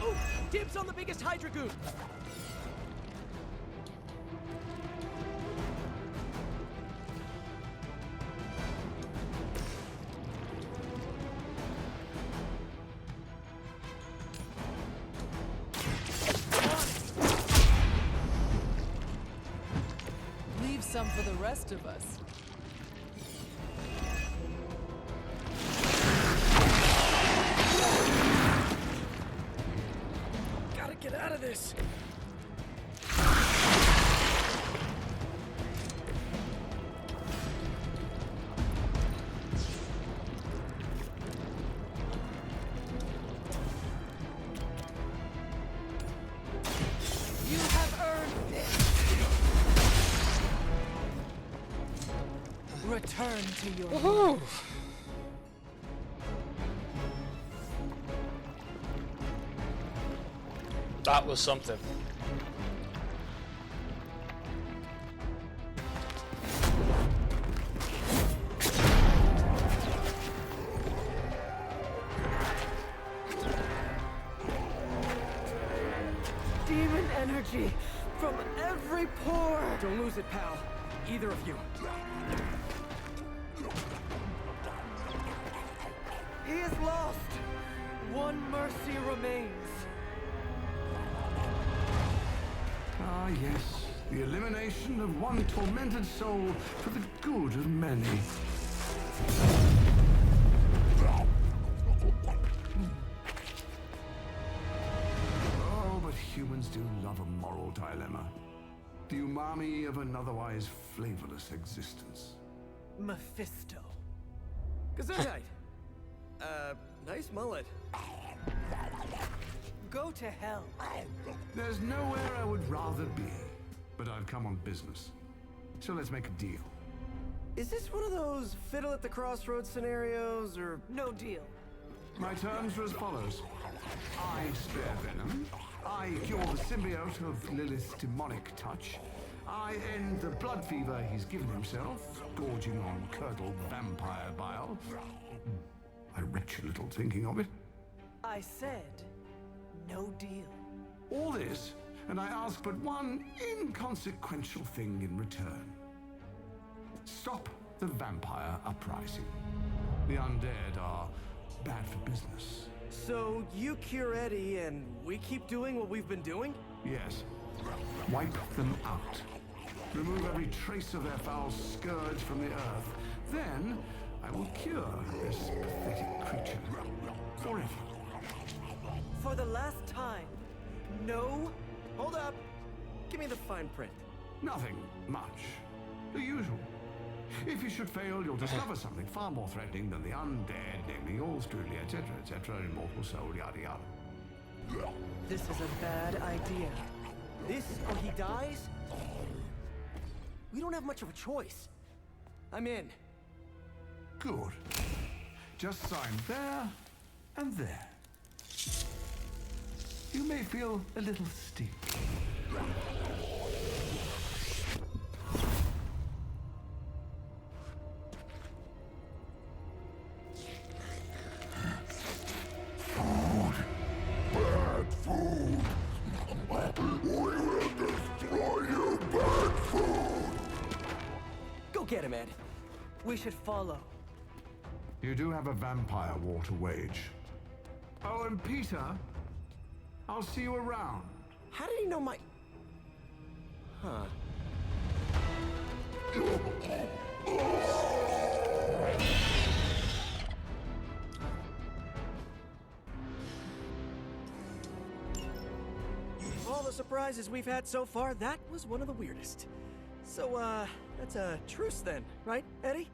Oh, dibs on the biggest Hydra goon. Leave some for the rest of us. Gotta get out of this. You have earned this. Return to your Woohoo! That was something. Demon energy from every pore. Don't lose it, pal. Either of you. He is lost. One mercy remains. Ah, yes. The elimination of one tormented soul for the good of many. Oh, but humans do love a moral dilemma. The umami of an otherwise flavorless existence. Mephisto. Gesundheit. Nice mullet. Go to hell. There's nowhere I would rather be, but I've come on business. So let's make a deal. Is this one of those fiddle at the crossroads scenarios, or no deal? My terms are as follows. I spare Venom. I cure the symbiote of Lilith's demonic touch. I end the blood fever he's given himself, gorging on curdled vampire bile. I retch a little thinking of it. I said, no deal. All this, and I ask but one inconsequential thing in return. Stop the vampire uprising. The undead are bad for business. So you cure Eddie and we keep doing what we've been doing? Yes. Wipe them out. Remove every trace of their foul scourge from the earth. Then I will cure this pathetic creature forever. For the last time. No. Hold up. Give me the fine print. Nothing much. The usual. If you should fail, you'll discover something far more threatening than the undead, namely yours truly, etc., immortal soul, yada yada. This is a bad idea. This or he dies? We don't have much of a choice. I'm in. Good. Just sign there and there. You may feel a little steep. Bad food! We will destroy you, bad food! Go get him, Ed. We should follow. You do have a vampire war to wage. Oh, and Peter, I'll see you around. How did he know my... Huh. Of all the surprises we've had so far, that was one of the weirdest. So, that's a truce then, right, Eddie?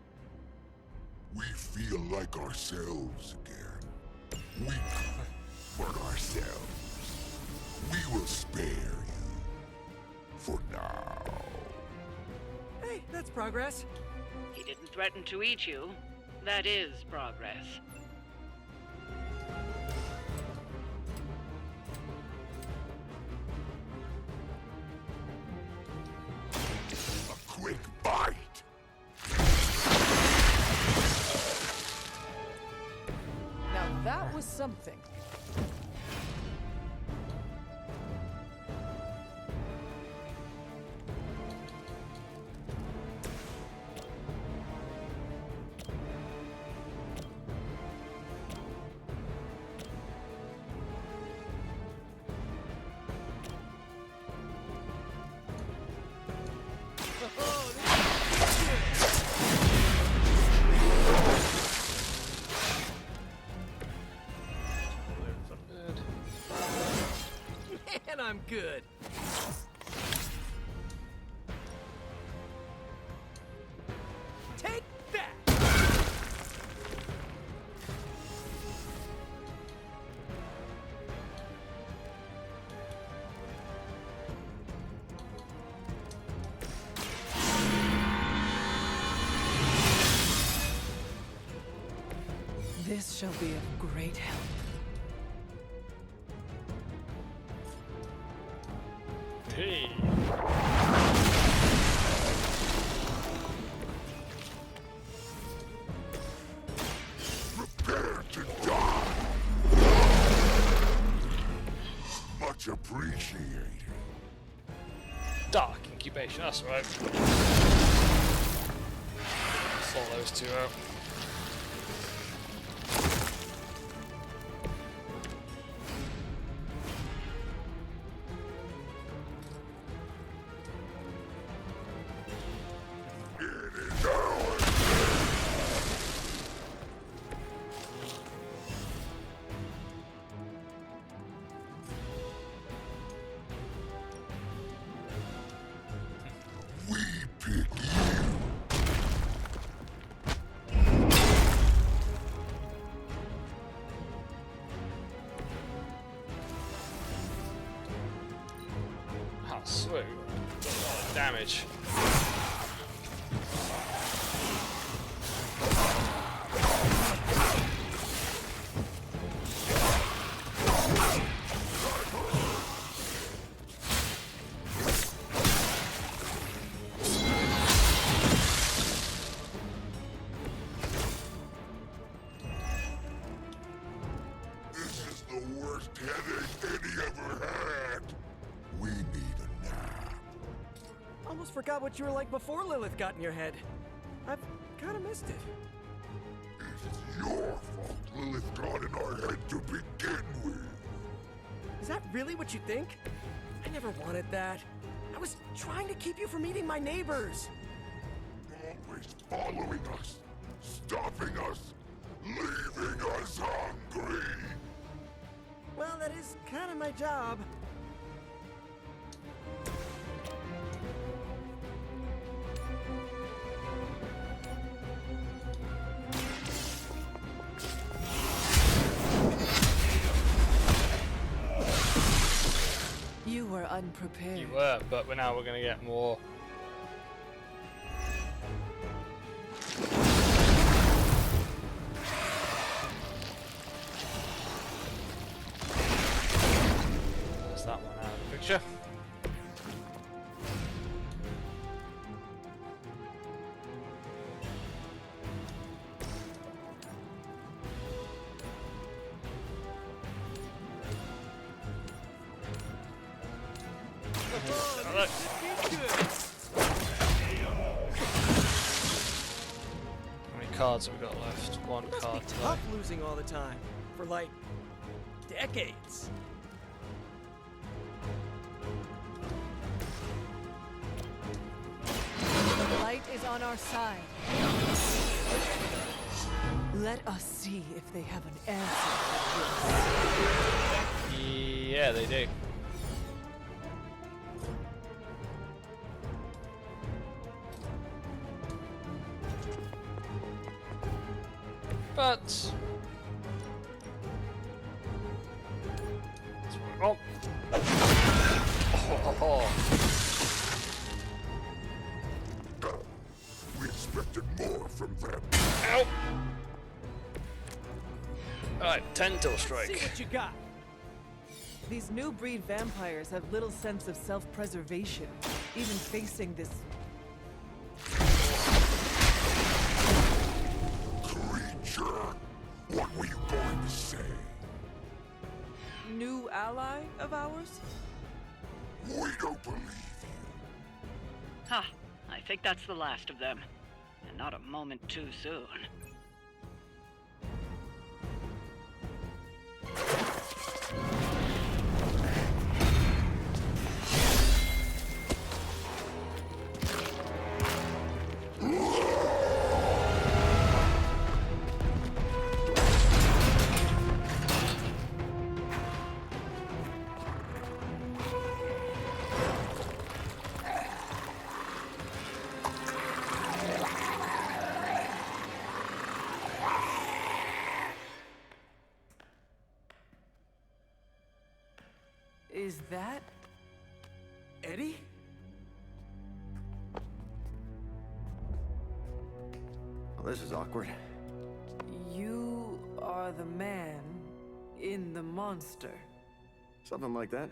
We feel like ourselves again. Weak, but ourselves. We will spare you. For now. Hey, that's progress. He didn't threaten to eat you. That is progress. A quick bite. Now that was something. Man, I'm good. Take that! This shall be of great help. Hey. Prepare to die. Much appreciated. Dark incubation, that's right. Sort those two out. Oh, sweet. Got a lot of damage. This is the worst headache Eddie ever had. We need a nap. Almost forgot what you were like before Lilith got in your head. I've kind of missed it. It's your fault Lilith got in our head to begin with. Is that really what you think? I never wanted that. I was trying to keep you from eating my neighbors. Always following us, stopping us, leaving us hungry. Well, that is kind of my job. You were unprepared. You were, but now we're gonna get more. There's that one out of the picture. How many cards have we got left? One It must card be to tough losing all the time for like decades. The light is on our side. Let us see if they have an answer to this. Yeah, they do. But oh. We expected more from them. Ow! Alright, Tentacle See Strike. what you got. These new breed vampires have little sense of self-preservation, even facing this. Creature, what were you going to say? New ally of ours? We don't believe Ha! I think that's the last of them. And not a moment too soon. Is that Eddie? Well, this is awkward. you are the man in the monster? Something like that.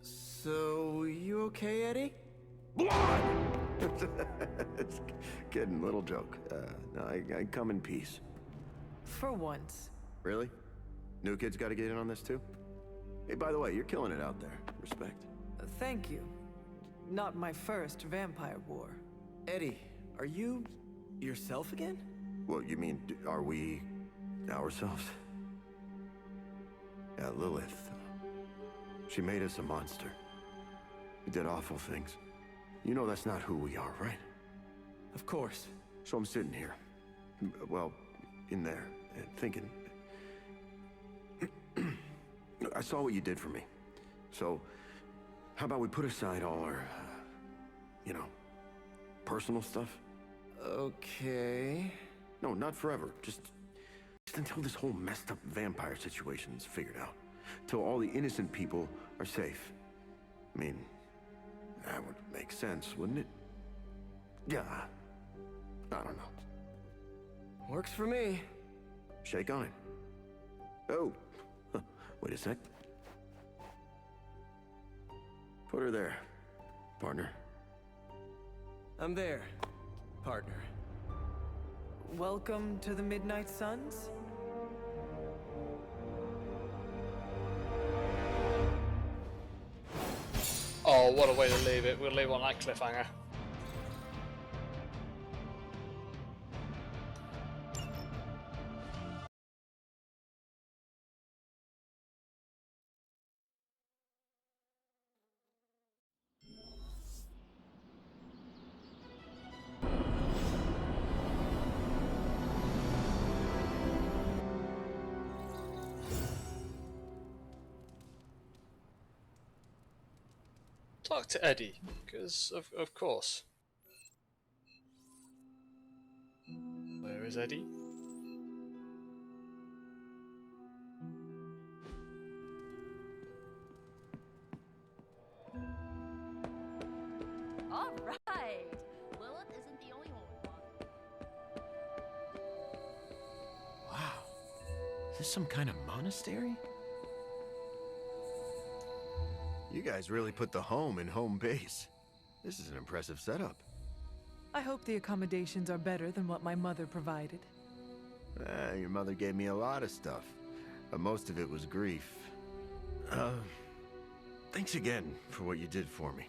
So, you okay, Eddie? Blood! It's kidding, little joke. No, I come in peace. For once. Really? New kids gotta get in on this too? Hey, by the way, you're killing it out there. Respect. Thank you. Not my first vampire war. Eddie, are you yourself again? Well, you mean, are we ourselves? Yeah, Lilith. She made us a monster. We did awful things. You know that's not who we are, right? Of course. So I'm sitting here, well, in there, and thinking, I saw what you did for me. So, how about we put aside all our, you know, personal stuff? Okay. No, not forever. Just until this whole messed up vampire situation is figured out. Till all the innocent people are safe. I mean, that would make sense, wouldn't it? Yeah. I don't know. Works for me. Shake on it. Oh. Wait a sec. Put her there, partner. I'm there, partner. Welcome to the Midnight Suns? Oh, what a way to leave it. We'll leave on that cliffhanger. talk to Eddie, because of course. Where is Eddie? All right. Lilith isn't the only one with one. Wow. Is this some kind of monastery? You guys really put the home in home base. This is an impressive setup. I hope the accommodations are better than what my mother provided. Your mother gave me a lot of stuff, but most of it was grief. Thanks again for what you did for me.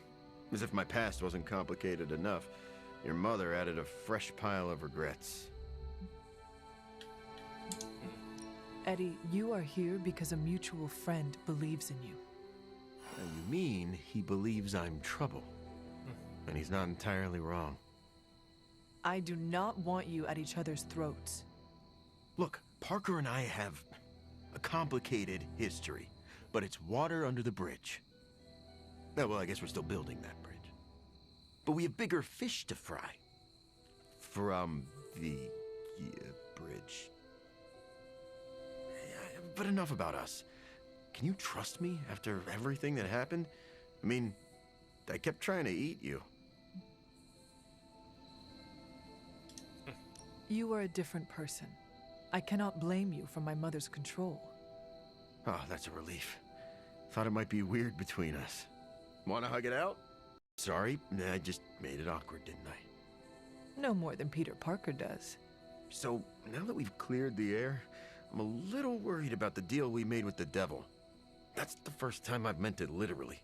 As if my past wasn't complicated enough, your mother added a fresh pile of regrets. Eddie, you are here because a mutual friend believes in you. You mean he believes I'm trouble? And he's not entirely wrong. I do not want you at each other's throats. Look, Parker and I have a complicated history, but it's water under the bridge. Well, I guess we're still building that bridge. But we have bigger fish to fry. From the bridge. But enough about us. Can you trust me after everything that happened? I mean, I kept trying to eat you. You are a different person. I cannot blame you for my mother's control. Oh, that's a relief. Thought it might be weird between us. Wanna hug it out? Sorry, I just made it awkward, didn't I? No more than Peter Parker does. So, now that we've cleared the air, I'm a little worried about the deal we made with the devil. That's the first time I've meant it literally.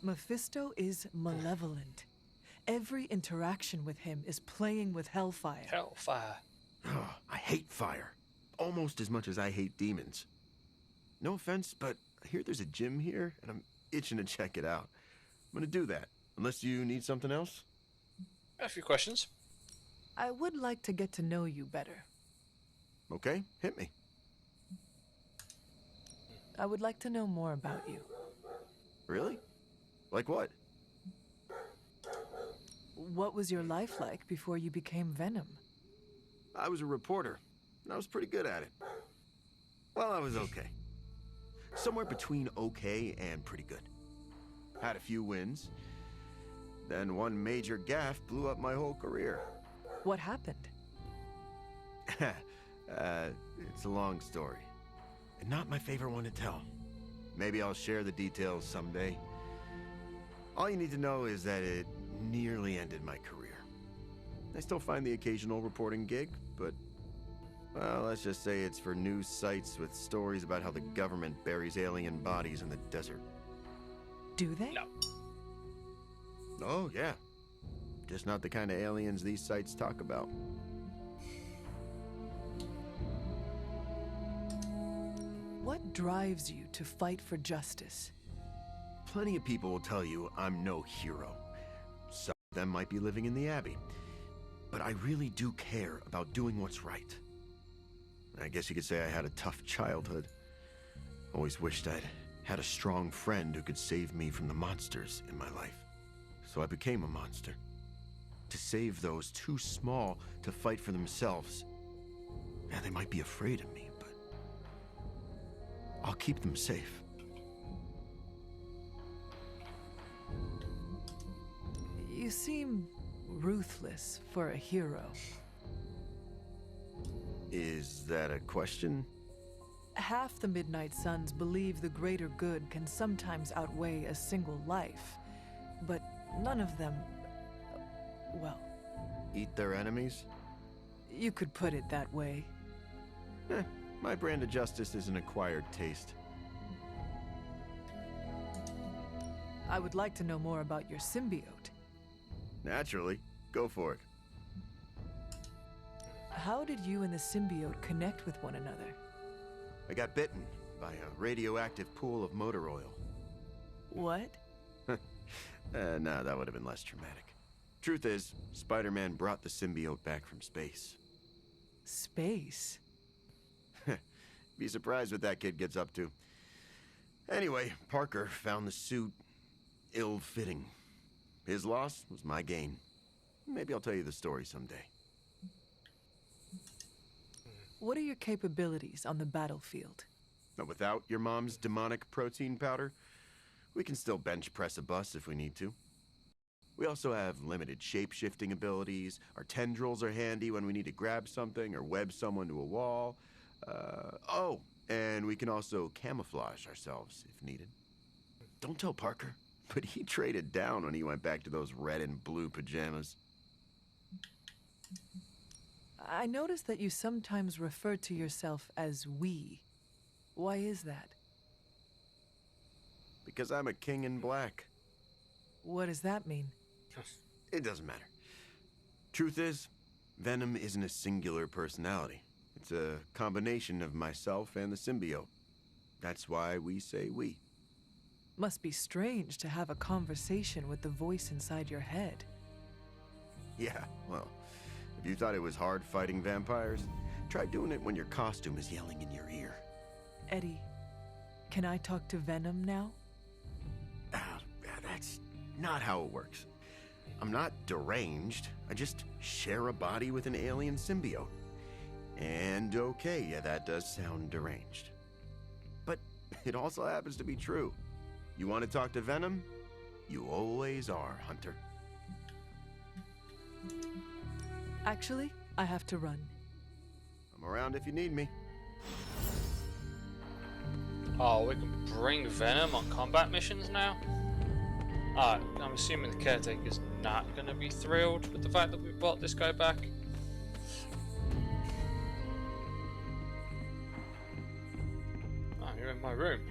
Mephisto is malevolent. Every interaction with him is playing with hellfire. Hellfire. Oh, I hate fire. Almost as much as I hate demons. No offense, but I hear there's a gym here, and I'm itching to check it out. I'm gonna do that, unless you need something else. A few questions. I would like to get to know you better. Okay, hit me. I would like to know more about you. Really? Like what? What was your life like before you became Venom? I was a reporter, and I was pretty good at it. Well, I was okay. Somewhere between okay and pretty good. Had a few wins. Then one major gaffe blew up my whole career. What happened? It's a long story. And not my favorite one to tell. Maybe I'll share the details someday. All you need to know is that it nearly ended my career. I still find the occasional reporting gig, but, well, let's just say it's for news sites with stories about how the government buries alien bodies in the desert. Do they? No. Oh, yeah. Just not the kind of aliens these sites talk about. What drives you to fight for justice? Plenty of people will tell you I'm no hero. Some of them might be living in the Abbey. But I really do care about doing what's right. I guess you could say I had a tough childhood. Always wished I'd had a strong friend who could save me from the monsters in my life. So I became a monster. To save those too small to fight for themselves. Yeah, they might be afraid of me, but I'll keep them safe. You seem ruthless for a hero. Is that a question? Half the Midnight Suns believe the greater good can sometimes outweigh a single life, but none of them, well... Eat their enemies? You could put it that way. My brand of justice is an acquired taste. I would like to know more about your symbiote. Naturally. Go for it. How did you and the symbiote connect with one another? I got bitten by a radioactive pool of motor oil. What? No, that would have been less traumatic. Truth is, Spider-Man brought the symbiote back from space. Space? Be surprised what that kid gets up to. Anyway, Parker found the suit ill-fitting. His loss was my gain. Maybe I'll tell you the story someday. What are your capabilities on the battlefield? But without your mom's demonic protein powder, we can still bench press a bus if we need to. We also have limited shape-shifting abilities. Our tendrils are handy when we need to grab something or web someone to a wall. Oh, and we can also camouflage ourselves if needed. Don't tell Parker, but he traded down when he went back to those red and blue pajamas. I noticed that you sometimes refer to yourself as we. Why is that? Because I'm a king in black. What does that mean? It doesn't matter. Truth is, Venom isn't a singular personality. It's a combination of myself and the symbiote. That's why we say we. Must be strange to have a conversation with the voice inside your head. Yeah, well, if you thought it was hard fighting vampires, try doing it when your costume is yelling in your ear. Eddie, can I talk to Venom now? That's not how it works. I'm not deranged. I just share a body with an alien symbiote. And okay, yeah, that does sound deranged. But it also happens to be true. You want to talk to Venom? You always are, Hunter. Actually, I have to run. I'm around if you need me. Oh, we can bring Venom on combat missions now? I'm assuming the caretaker's not going to be thrilled with the fact that we brought this guy back. Oh, you're in my room.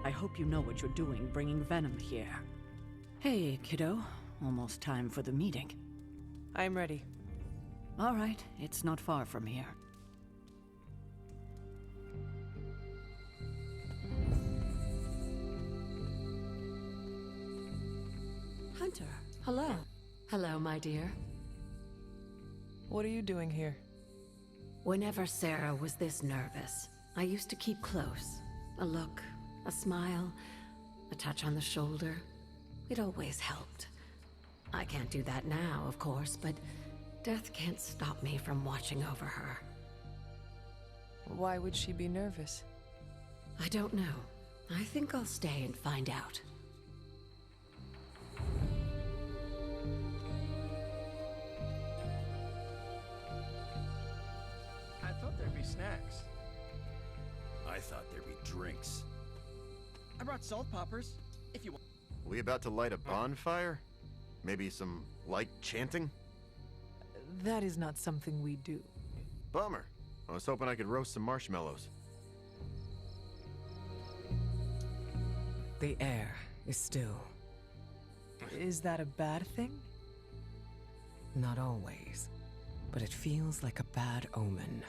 I hope you know what you're doing bringing Venom here. Hey, kiddo. Almost time for the meeting. I'm ready. All right, it's not far from here. Hunter, hello. Hello, my dear. What are you doing here? Whenever Sarah was this nervous, I used to keep close. A look, a smile, a touch on the shoulder. It always helped. I can't do that now, of course, but death can't stop me from watching over her. Why would she be nervous? I don't know. I think I'll stay and find out. I thought there'd be snacks. I thought there'd be drinks. I brought salt poppers, if you want. We about to light a bonfire? Maybe some light chanting? That is not something we do. Bummer. I was hoping I could roast some marshmallows. The air is still. Is that a bad thing? Not always, but it feels like a bad omen.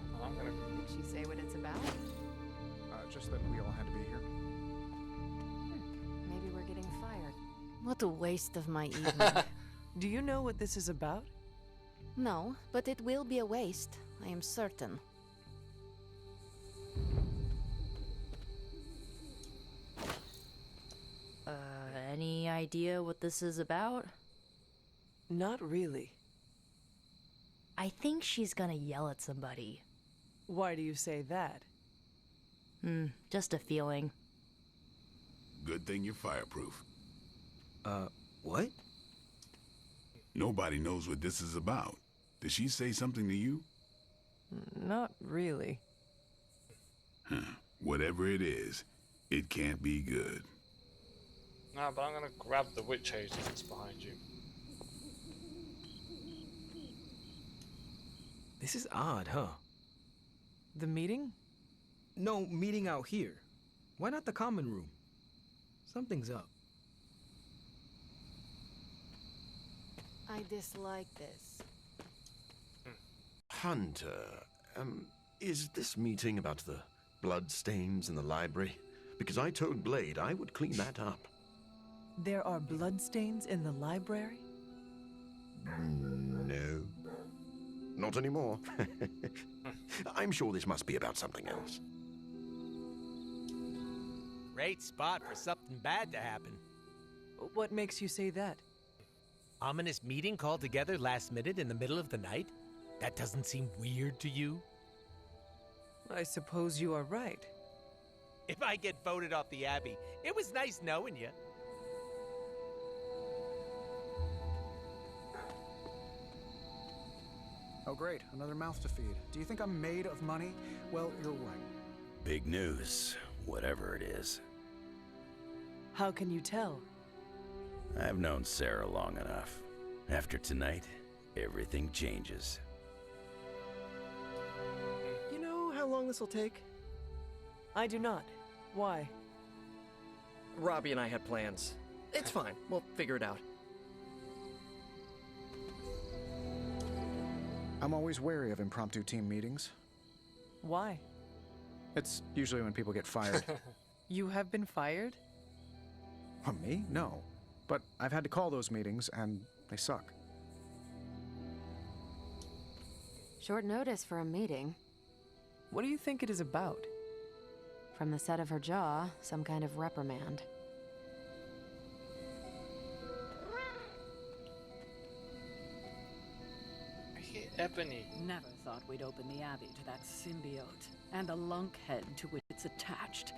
Did she say what it's about? Just that we all had to be here. Maybe we're getting fired. What a waste of my evening. Do you know what this is about? No, but it will be a waste, I am certain. Any idea what this is about? Not really. I think she's gonna yell at somebody. Why do you say that? Just a feeling. Good thing you're fireproof. What? Nobody knows what this is about. Did she say something to you? Not really. Whatever it is, it can't be good. No, but I'm gonna grab the witch hazel that's behind you. This is odd, huh? The meeting? No, meeting out here. Why not the common room? Something's up. I dislike this. Hunter, is this meeting about the bloodstains in the library? Because I told Blade I would clean that up. There are bloodstains in the library? No. Not anymore. I'm sure this must be about something else. great spot for something bad to happen. What makes you say that? Ominous meeting called together last minute in the middle of the night? That doesn't seem weird to you? I suppose you are right. If I get voted off the Abbey, it was nice knowing you. Oh great, another mouth to feed. Do you think I'm made of money? Well, you're right. Big news, whatever it is. How can you tell? I've known Sarah long enough. After tonight, everything changes. You know how long this will take? I do not. Why? Robbie and I had plans. It's fine. We'll figure it out. I'm always wary of impromptu team meetings. Why? It's usually when people get fired. You have been fired? Me? No. But I've had to call those meetings, and they suck. Short notice for a meeting. What do you think it is about? From the set of her jaw, some kind of reprimand. Hey, Ebony. Never thought we'd open the Abbey to that symbiote, and the lunkhead to which it's attached.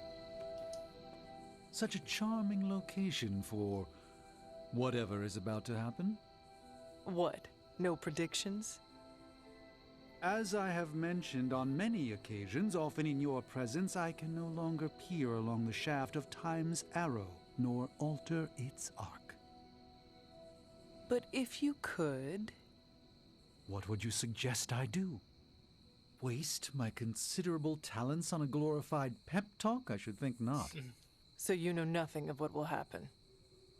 Such a charming location for whatever is about to happen. What? No predictions? As I have mentioned on many occasions, often in your presence, I can no longer peer along the shaft of time's arrow, nor alter its arc. But if you could... What would you suggest I do? Waste my considerable talents on a glorified pep talk? I should think not. So you know nothing of what will happen?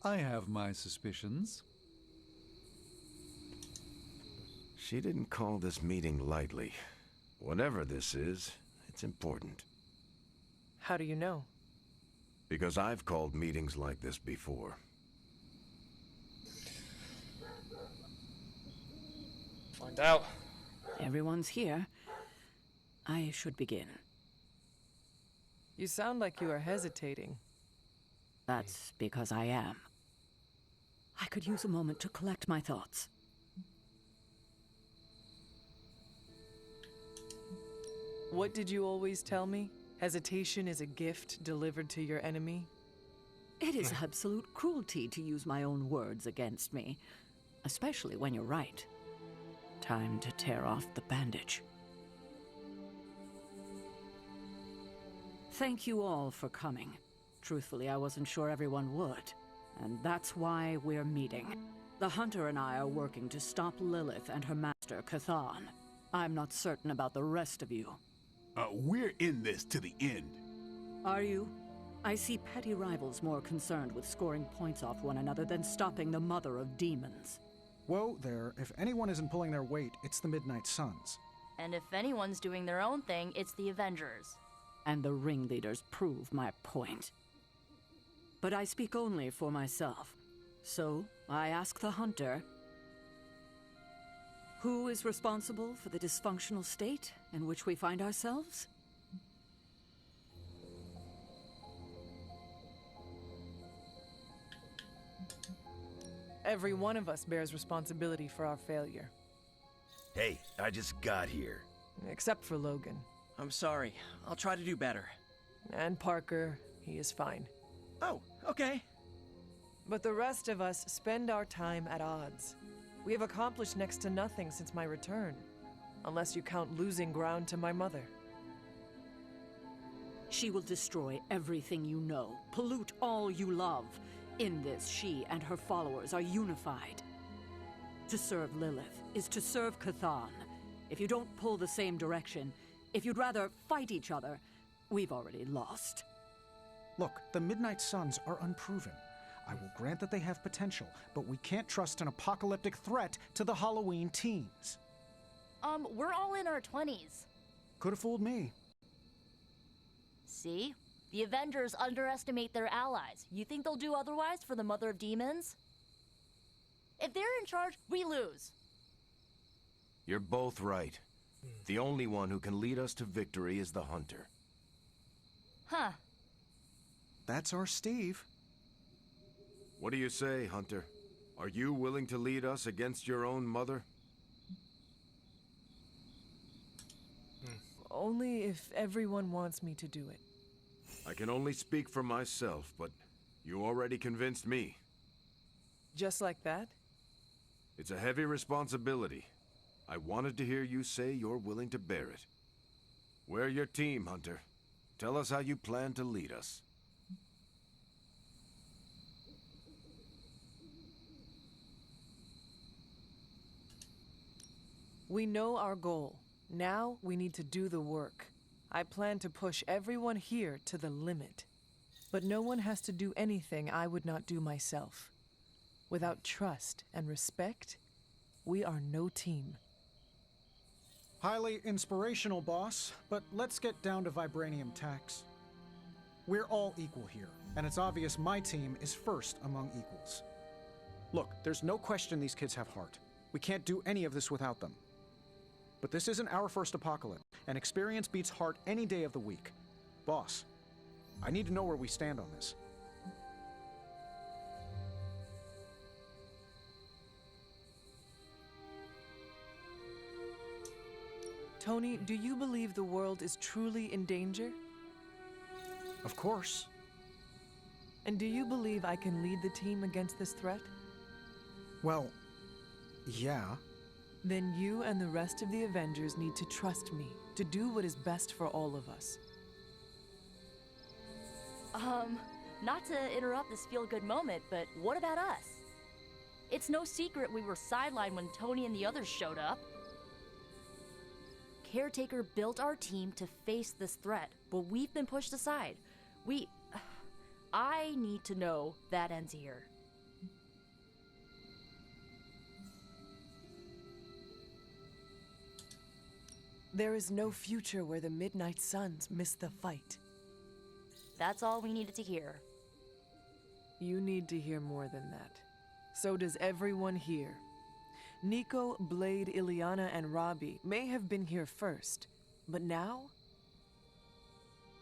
I have my suspicions. She didn't call this meeting lightly. Whatever this is, it's important. How do you know? Because I've called meetings like this before. Find out. Everyone's here. I should begin. You sound like you are hesitating. That's because I am. I could use a moment to collect my thoughts. What did you always tell me? Hesitation is a gift delivered to your enemy? It is absolute cruelty to use my own words against me, especially when you're right. Time to tear off the bandage. Thank you all for coming. Truthfully, I wasn't sure everyone would, and that's why we're meeting. The Hunter and I are working to stop Lilith and her master, Cathan. I'm not certain about the rest of you. We're in this to the end. Are you? I see petty rivals more concerned with scoring points off one another than stopping the mother of demons. Whoa there, if anyone isn't pulling their weight, it's the Midnight Suns. And if anyone's doing their own thing, it's the Avengers. And the ringleaders prove my point. But I speak only for myself. So, I ask the Hunter, who is responsible for the dysfunctional state in which we find ourselves? Every one of us bears responsibility for our failure. Hey, I just got here. Except for Logan. I'm sorry. I'll try to do better. And Parker, he is fine. Oh, okay. But the rest of us spend our time at odds. We have accomplished next to nothing since my return, unless you count losing ground to my mother. She will destroy everything you know, pollute all you love. In this, she and her followers are unified. To serve Lilith is to serve Cathan. If you don't pull the same direction, if you'd rather fight each other, we've already lost. Look, the Midnight Suns are unproven. I will grant that they have potential, but we can't trust an apocalyptic threat to the Halloween teens. We're all in our 20s. Could have fooled me. See? The Avengers underestimate their allies. You think they'll do otherwise for the Mother of Demons? If they're in charge, we lose. You're both right. The only one who can lead us to victory is the Hunter. Huh. That's our Steve. What do you say, Hunter? Are you willing to lead us against your own mother? Only if everyone wants me to do it. I can only speak for myself, but you already convinced me. Just like that? It's a heavy responsibility. I wanted to hear you say you're willing to bear it. We're your team, Hunter. Tell us how you plan to lead us. We know our goal. Now we need to do the work. I plan to push everyone here to the limit. But no one has to do anything I would not do myself. Without trust and respect, we are no team. Highly inspirational, boss, but let's get down to vibranium tax. We're all equal here, and it's obvious my team is first among equals. Look, there's no question these kids have heart. We can't do any of this without them. But this isn't our first apocalypse, and experience beats heart any day of the week. Boss, I need to know where we stand on this. Tony, do you believe the world is truly in danger? Of course. And do you believe I can lead the team against this threat? Well, yeah. Then you and the rest of the Avengers need to trust me to do what is best for all of us. Not to interrupt this feel-good moment, but what about us? It's no secret we were sidelined when Tony and the others showed up. Caretaker built our team to face this threat, but we've been pushed aside. I need to know that ends here. There is no future where the Midnight Suns miss the fight. That's all we needed to hear. You need to hear more than that. So does everyone here. Nico, Blade, Ileana, and Robbie may have been here first, but now?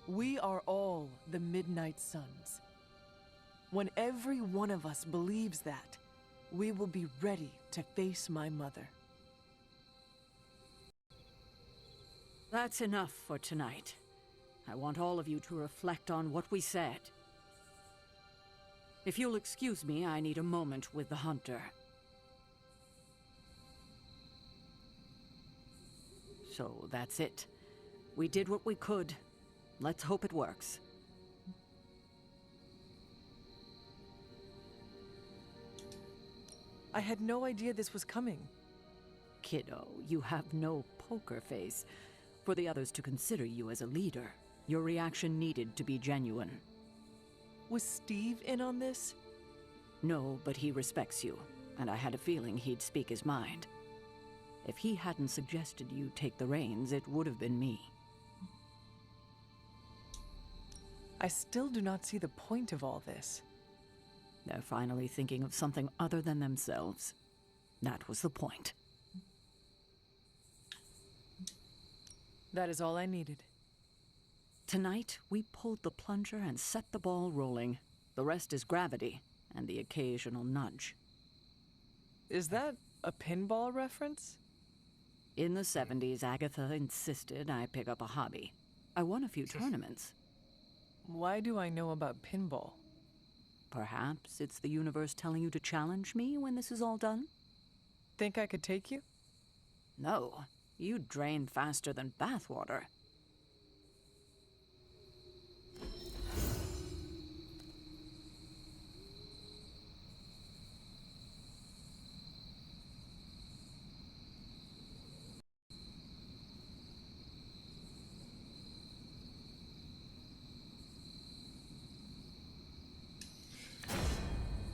We are all the Midnight Suns. When every one of us believes that, we will be ready to face my mother. That's enough for tonight. I want all of you to reflect on what we said. If you'll excuse me, I need a moment with the Hunter. So that's it. We did what we could. Let's hope it works. I had no idea this was coming. Kiddo, you have no poker face. For the others to consider you as a leader, your reaction needed to be genuine. Was Steve in on this? No, but he respects you, and I had a feeling he'd speak his mind. If he hadn't suggested you take the reins, it would have been me. I still do not see the point of all this. They're finally thinking of something other than themselves. That was the point. That is all I needed. Tonight, we pulled the plunger and set the ball rolling. The rest is gravity and the occasional nudge. Is that a pinball reference? In the 70s, Agatha insisted I pick up a hobby. I won a few tournaments. Why do I know about pinball? Perhaps it's the universe telling you to challenge me when this is all done? Think I could take you? No. You drain faster than bathwater.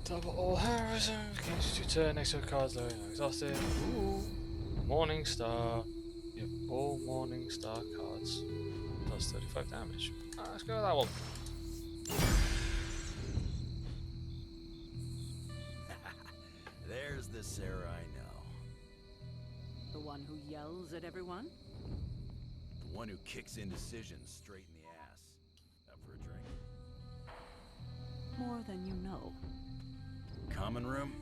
Double all heroism. Against your turn next to a card though. Exhausted. Ooh. Morning Star. You have all Morning Star cards. Does 35 damage. Alright, let's go with that one. There's the Sarah I know. The one who yells at everyone? The one who kicks indecisions straight in the ass. Up for a drink? more than you know. Common room?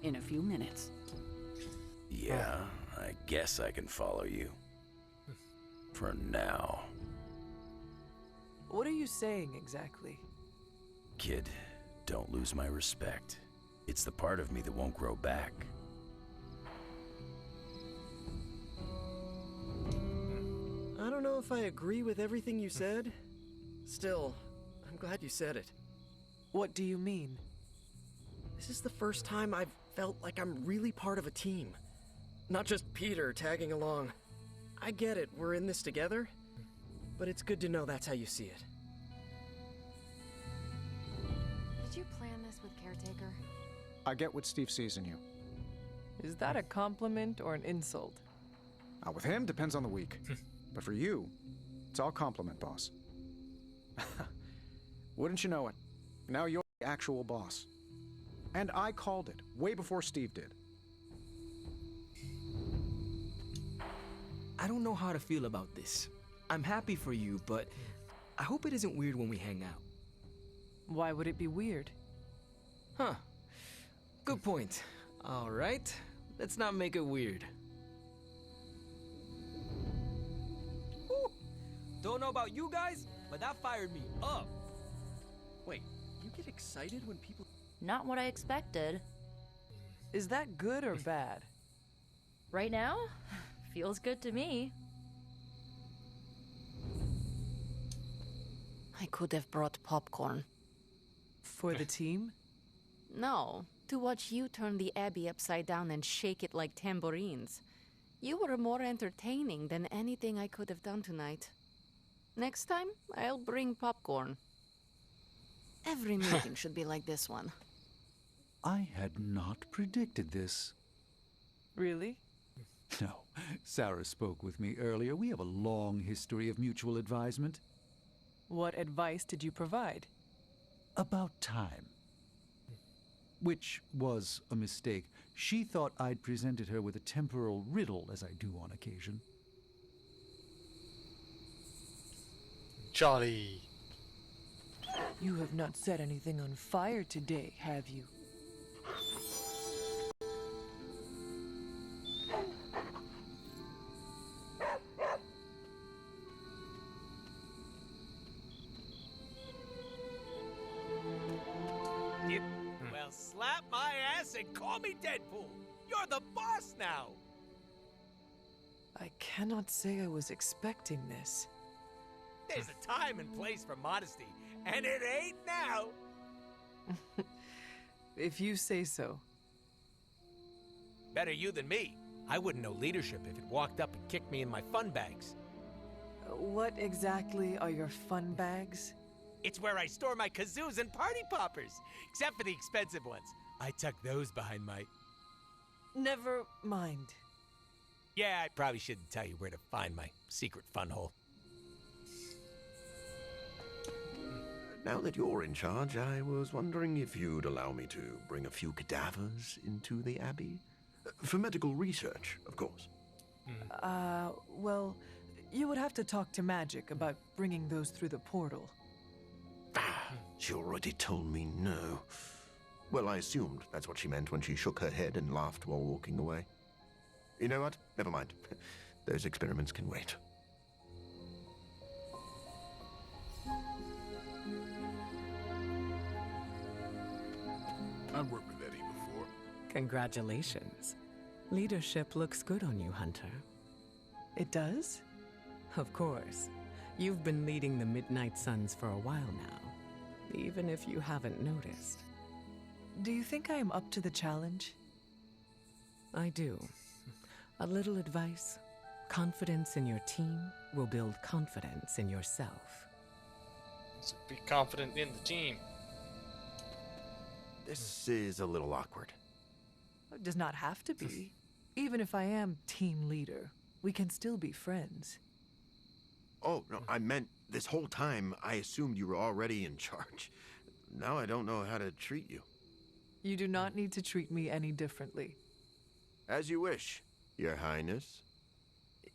In a few minutes. Yeah, I guess I can follow you. For now. What are you saying exactly? Kid, don't lose my respect. It's the part of me that won't grow back. I don't know if I agree with everything you said. Still, I'm glad you said it. What do you mean? This is the first time I've felt like I'm really part of a team. Not just Peter tagging along. I get it, we're in this together. But it's good to know that's how you see it. Did you plan this with Caretaker? I get what Steve sees in you. Is that a compliment or an insult? With him, depends on the week. But for you, it's all compliment, boss. Wouldn't you know it? Now you're the actual boss. And I called it, way before Steve did. I don't know how to feel about this. I'm happy for you, but I hope it isn't weird when we hang out. Why would it be weird? Huh. Good point. All right. Let's not make it weird. Woo! Don't know about you guys, but that fired me up. Wait, you get excited when people... Not what I expected. Is that good or bad? Right now? Feels good to me. I could have brought popcorn. For the team? No, to watch you turn the Abbey upside down and shake it like tambourines. You were more entertaining than anything I could have done tonight. Next time, I'll bring popcorn. Every meeting should be like this one. I had not predicted this. Really? No. Sarah spoke with me earlier. We have a long history of mutual advisement. What advice did you provide? About time. Which was a mistake. She thought I'd presented her with a temporal riddle, as I do on occasion. Charlie. You have not set anything on fire today, have you? Well, slap my ass and call me Deadpool. You're the boss now. I cannot say I was expecting this. There's a time and place for modesty, and it ain't now. If you say so. Better you than me. I wouldn't know leadership if it walked up and kicked me in my fun bags. What exactly are your fun bags? It's where I store my kazoos and party poppers, except for the expensive ones. I tuck those behind my... Never mind. Yeah, I probably shouldn't tell you where to find my secret fun hole. Now that you're in charge, I was wondering if you'd allow me to bring a few cadavers into the Abbey. For medical research, of course. Well, you would have to talk to Magic about bringing those through the portal. She already told me no. Well, I assumed that's what she meant when she shook her head and laughed while walking away. You know what? Never mind. Those experiments can wait. I've worked with Eddie before. Congratulations. Leadership looks good on you, Hunter. It does? Of course. You've been leading the Midnight Suns for a while now, even if you haven't noticed. Do you think I am up to the challenge? I do. A little advice. Confidence in your team will build confidence in yourself. So be confident in the team. This is a little awkward. It does not have to be. Even if I am team leader, we can still be friends. Oh, no, I meant this whole time I assumed you were already in charge. Now I don't know how to treat you. You do not need to treat me any differently. As you wish, Your Highness.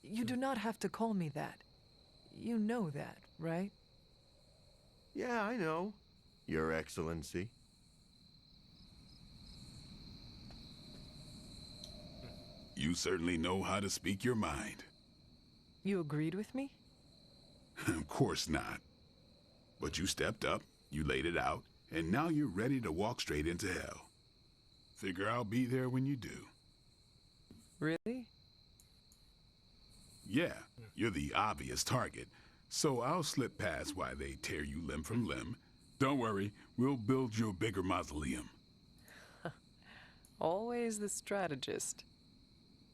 You do not have to call me that. You know that, right? Yeah, I know. Your Excellency. You certainly know how to speak your mind. You agreed with me? Of course not. But you stepped up, you laid it out, and now you're ready to walk straight into hell. Figure I'll be there when you do. Really? Yeah, you're the obvious target, so I'll slip past while they tear you limb from limb. Don't worry, we'll build you a bigger mausoleum. Always the strategist.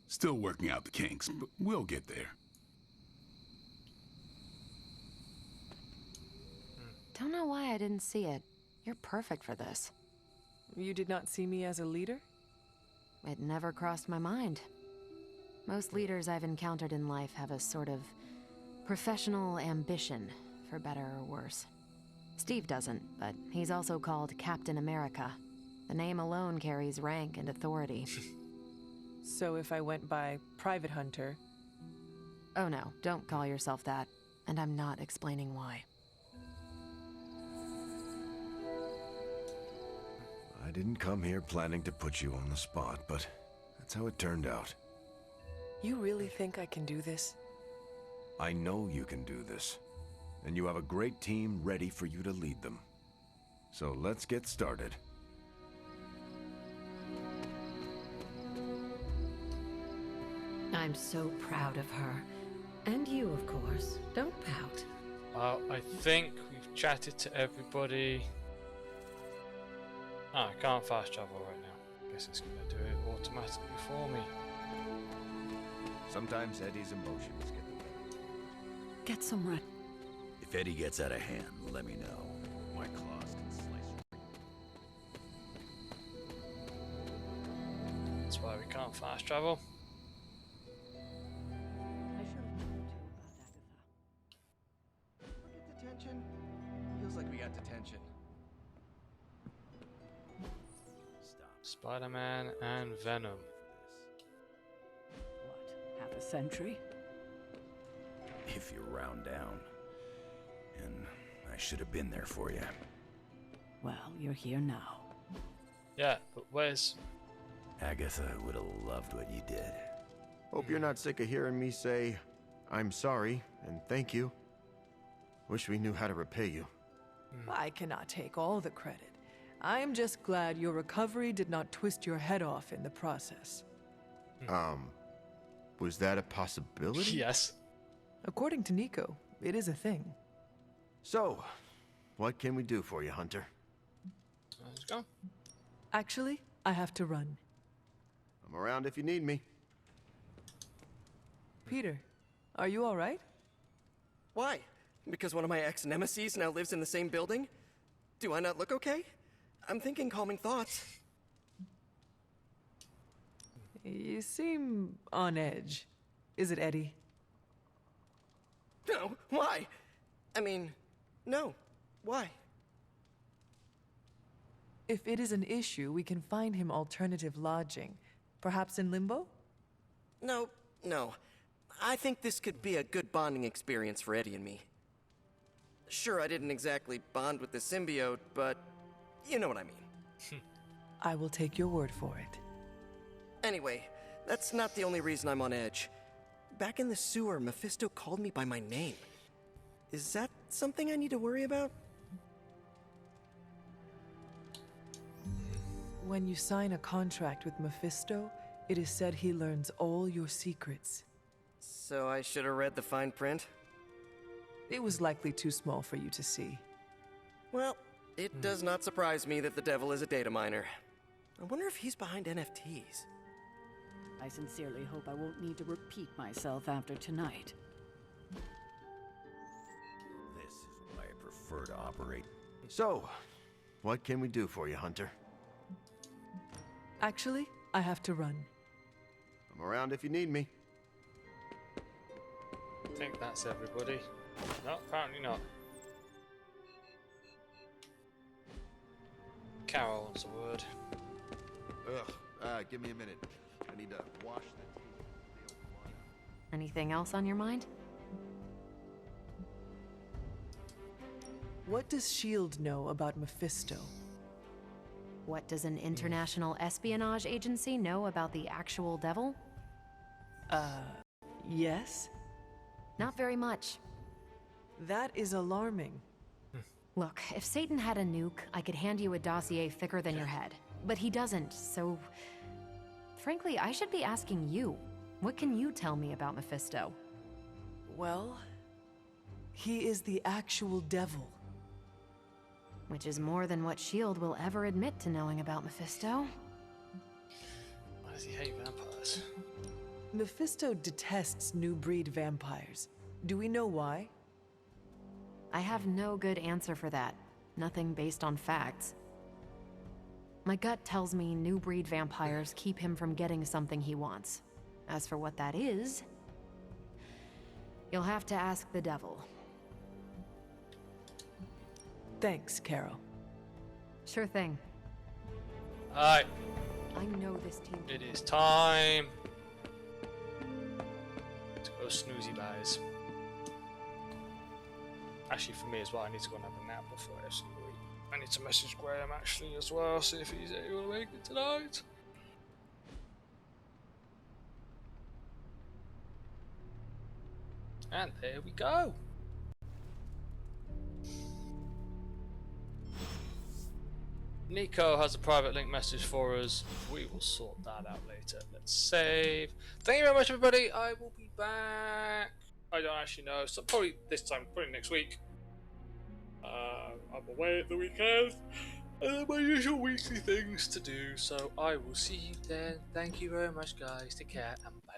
Still working out the kinks, but we'll get there. Don't know why I didn't see it. You're perfect for this. You did not see me as a leader? It never crossed my mind. Most leaders I've encountered in life have a sort of professional ambition, for better or worse. Steve doesn't, but he's also called Captain America. The name alone carries rank and authority. So if I went by Private Hunter... Oh no, don't call yourself that. And I'm not explaining why. I didn't come here planning to put you on the spot, but that's how it turned out. You really think I can do this? I know you can do this, and you have a great team ready for you to lead them. So let's get started. I'm so proud of her. And you, of course. Don't pout. Well, I think we've chatted to everybody. Ah, I can't fast travel right now. Guess it's gonna do it automatically for me. Sometimes Eddie's emotions get the better. Get some rest. If Eddie gets out of hand, let me know. My claws can slice. That's why we can't fast travel. Detention? Feels like we got detention. Spider-Man and Venom. What, half a century? If you round down. And I should have been there for you. Well, you're here now. Yeah, but where's... Agatha would have loved what you did. Hope you're not sick of hearing me say, I'm sorry and thank you. Wish we knew how to repay you. I cannot take all the credit. I'm just glad your recovery did not twist your head off in the process. Was that a possibility? Yes. According to Nico, it is a thing. So, what can we do for you, Hunter? Let's go. Actually, I have to run. I'm around if you need me. Peter, are you all right? Why? Because one of my ex-nemeses now lives in the same building? Do I not look okay? I'm thinking calming thoughts. You seem on edge. Is it Eddie? No, why? I mean, no. Why? If it is an issue, we can find him alternative lodging. Perhaps in Limbo? No. I think this could be a good bonding experience for Eddie and me. Sure, I didn't exactly bond with the symbiote, but you know what I mean. I will take your word for it. Anyway, that's not the only reason I'm on edge. Back in the sewer, Mephisto called me by my name. Is that something I need to worry about? When you sign a contract with Mephisto, it is said he learns all your secrets. So I should have read the fine print? It was likely too small for you to see. Well, it does not surprise me that the devil is a data miner. I wonder if he's behind NFTs. I sincerely hope I won't need to repeat myself after tonight. This is why I prefer to operate. So, what can we do for you, Hunter? Actually, I have to run. I'm around if you need me. I think that's everybody. No, apparently not. Carol wants a word. Give me a minute. I need to wash that table. Anything else on your mind? What does S.H.I.E.L.D. know about Mephisto? What does an international espionage agency know about the actual devil? Yes? Not very much. That is alarming. Look, if Satan had a nuke, I could hand you a dossier thicker than your head. But he doesn't, so... Frankly, I should be asking you. What can you tell me about Mephisto? Well, he is the actual devil. Which is more than what S.H.I.E.L.D. will ever admit to knowing about Mephisto. Why does he hate vampires? Mephisto detests new breed vampires. Do we know why? I have no good answer for that. Nothing based on facts. My gut tells me new breed vampires keep him from getting something he wants. As for what that is, you'll have to ask the devil. Thanks, Carol. Sure thing. Alright. I know this team. It is time to go snoozy guys. Actually, for me as well, I need to go and have a nap before I actually eat. I need to message Graham actually as well, see if he's able to make it tonight. And there we go. Nico has a private link message for us. We will sort that out later. Let's save. Thank you very much, everybody. I will be back. I don't actually know. So probably this time, probably next week. I'm away at the weekend. And my usual weekly things to do. So I will see you then. Thank you very much, guys. Take care and bye.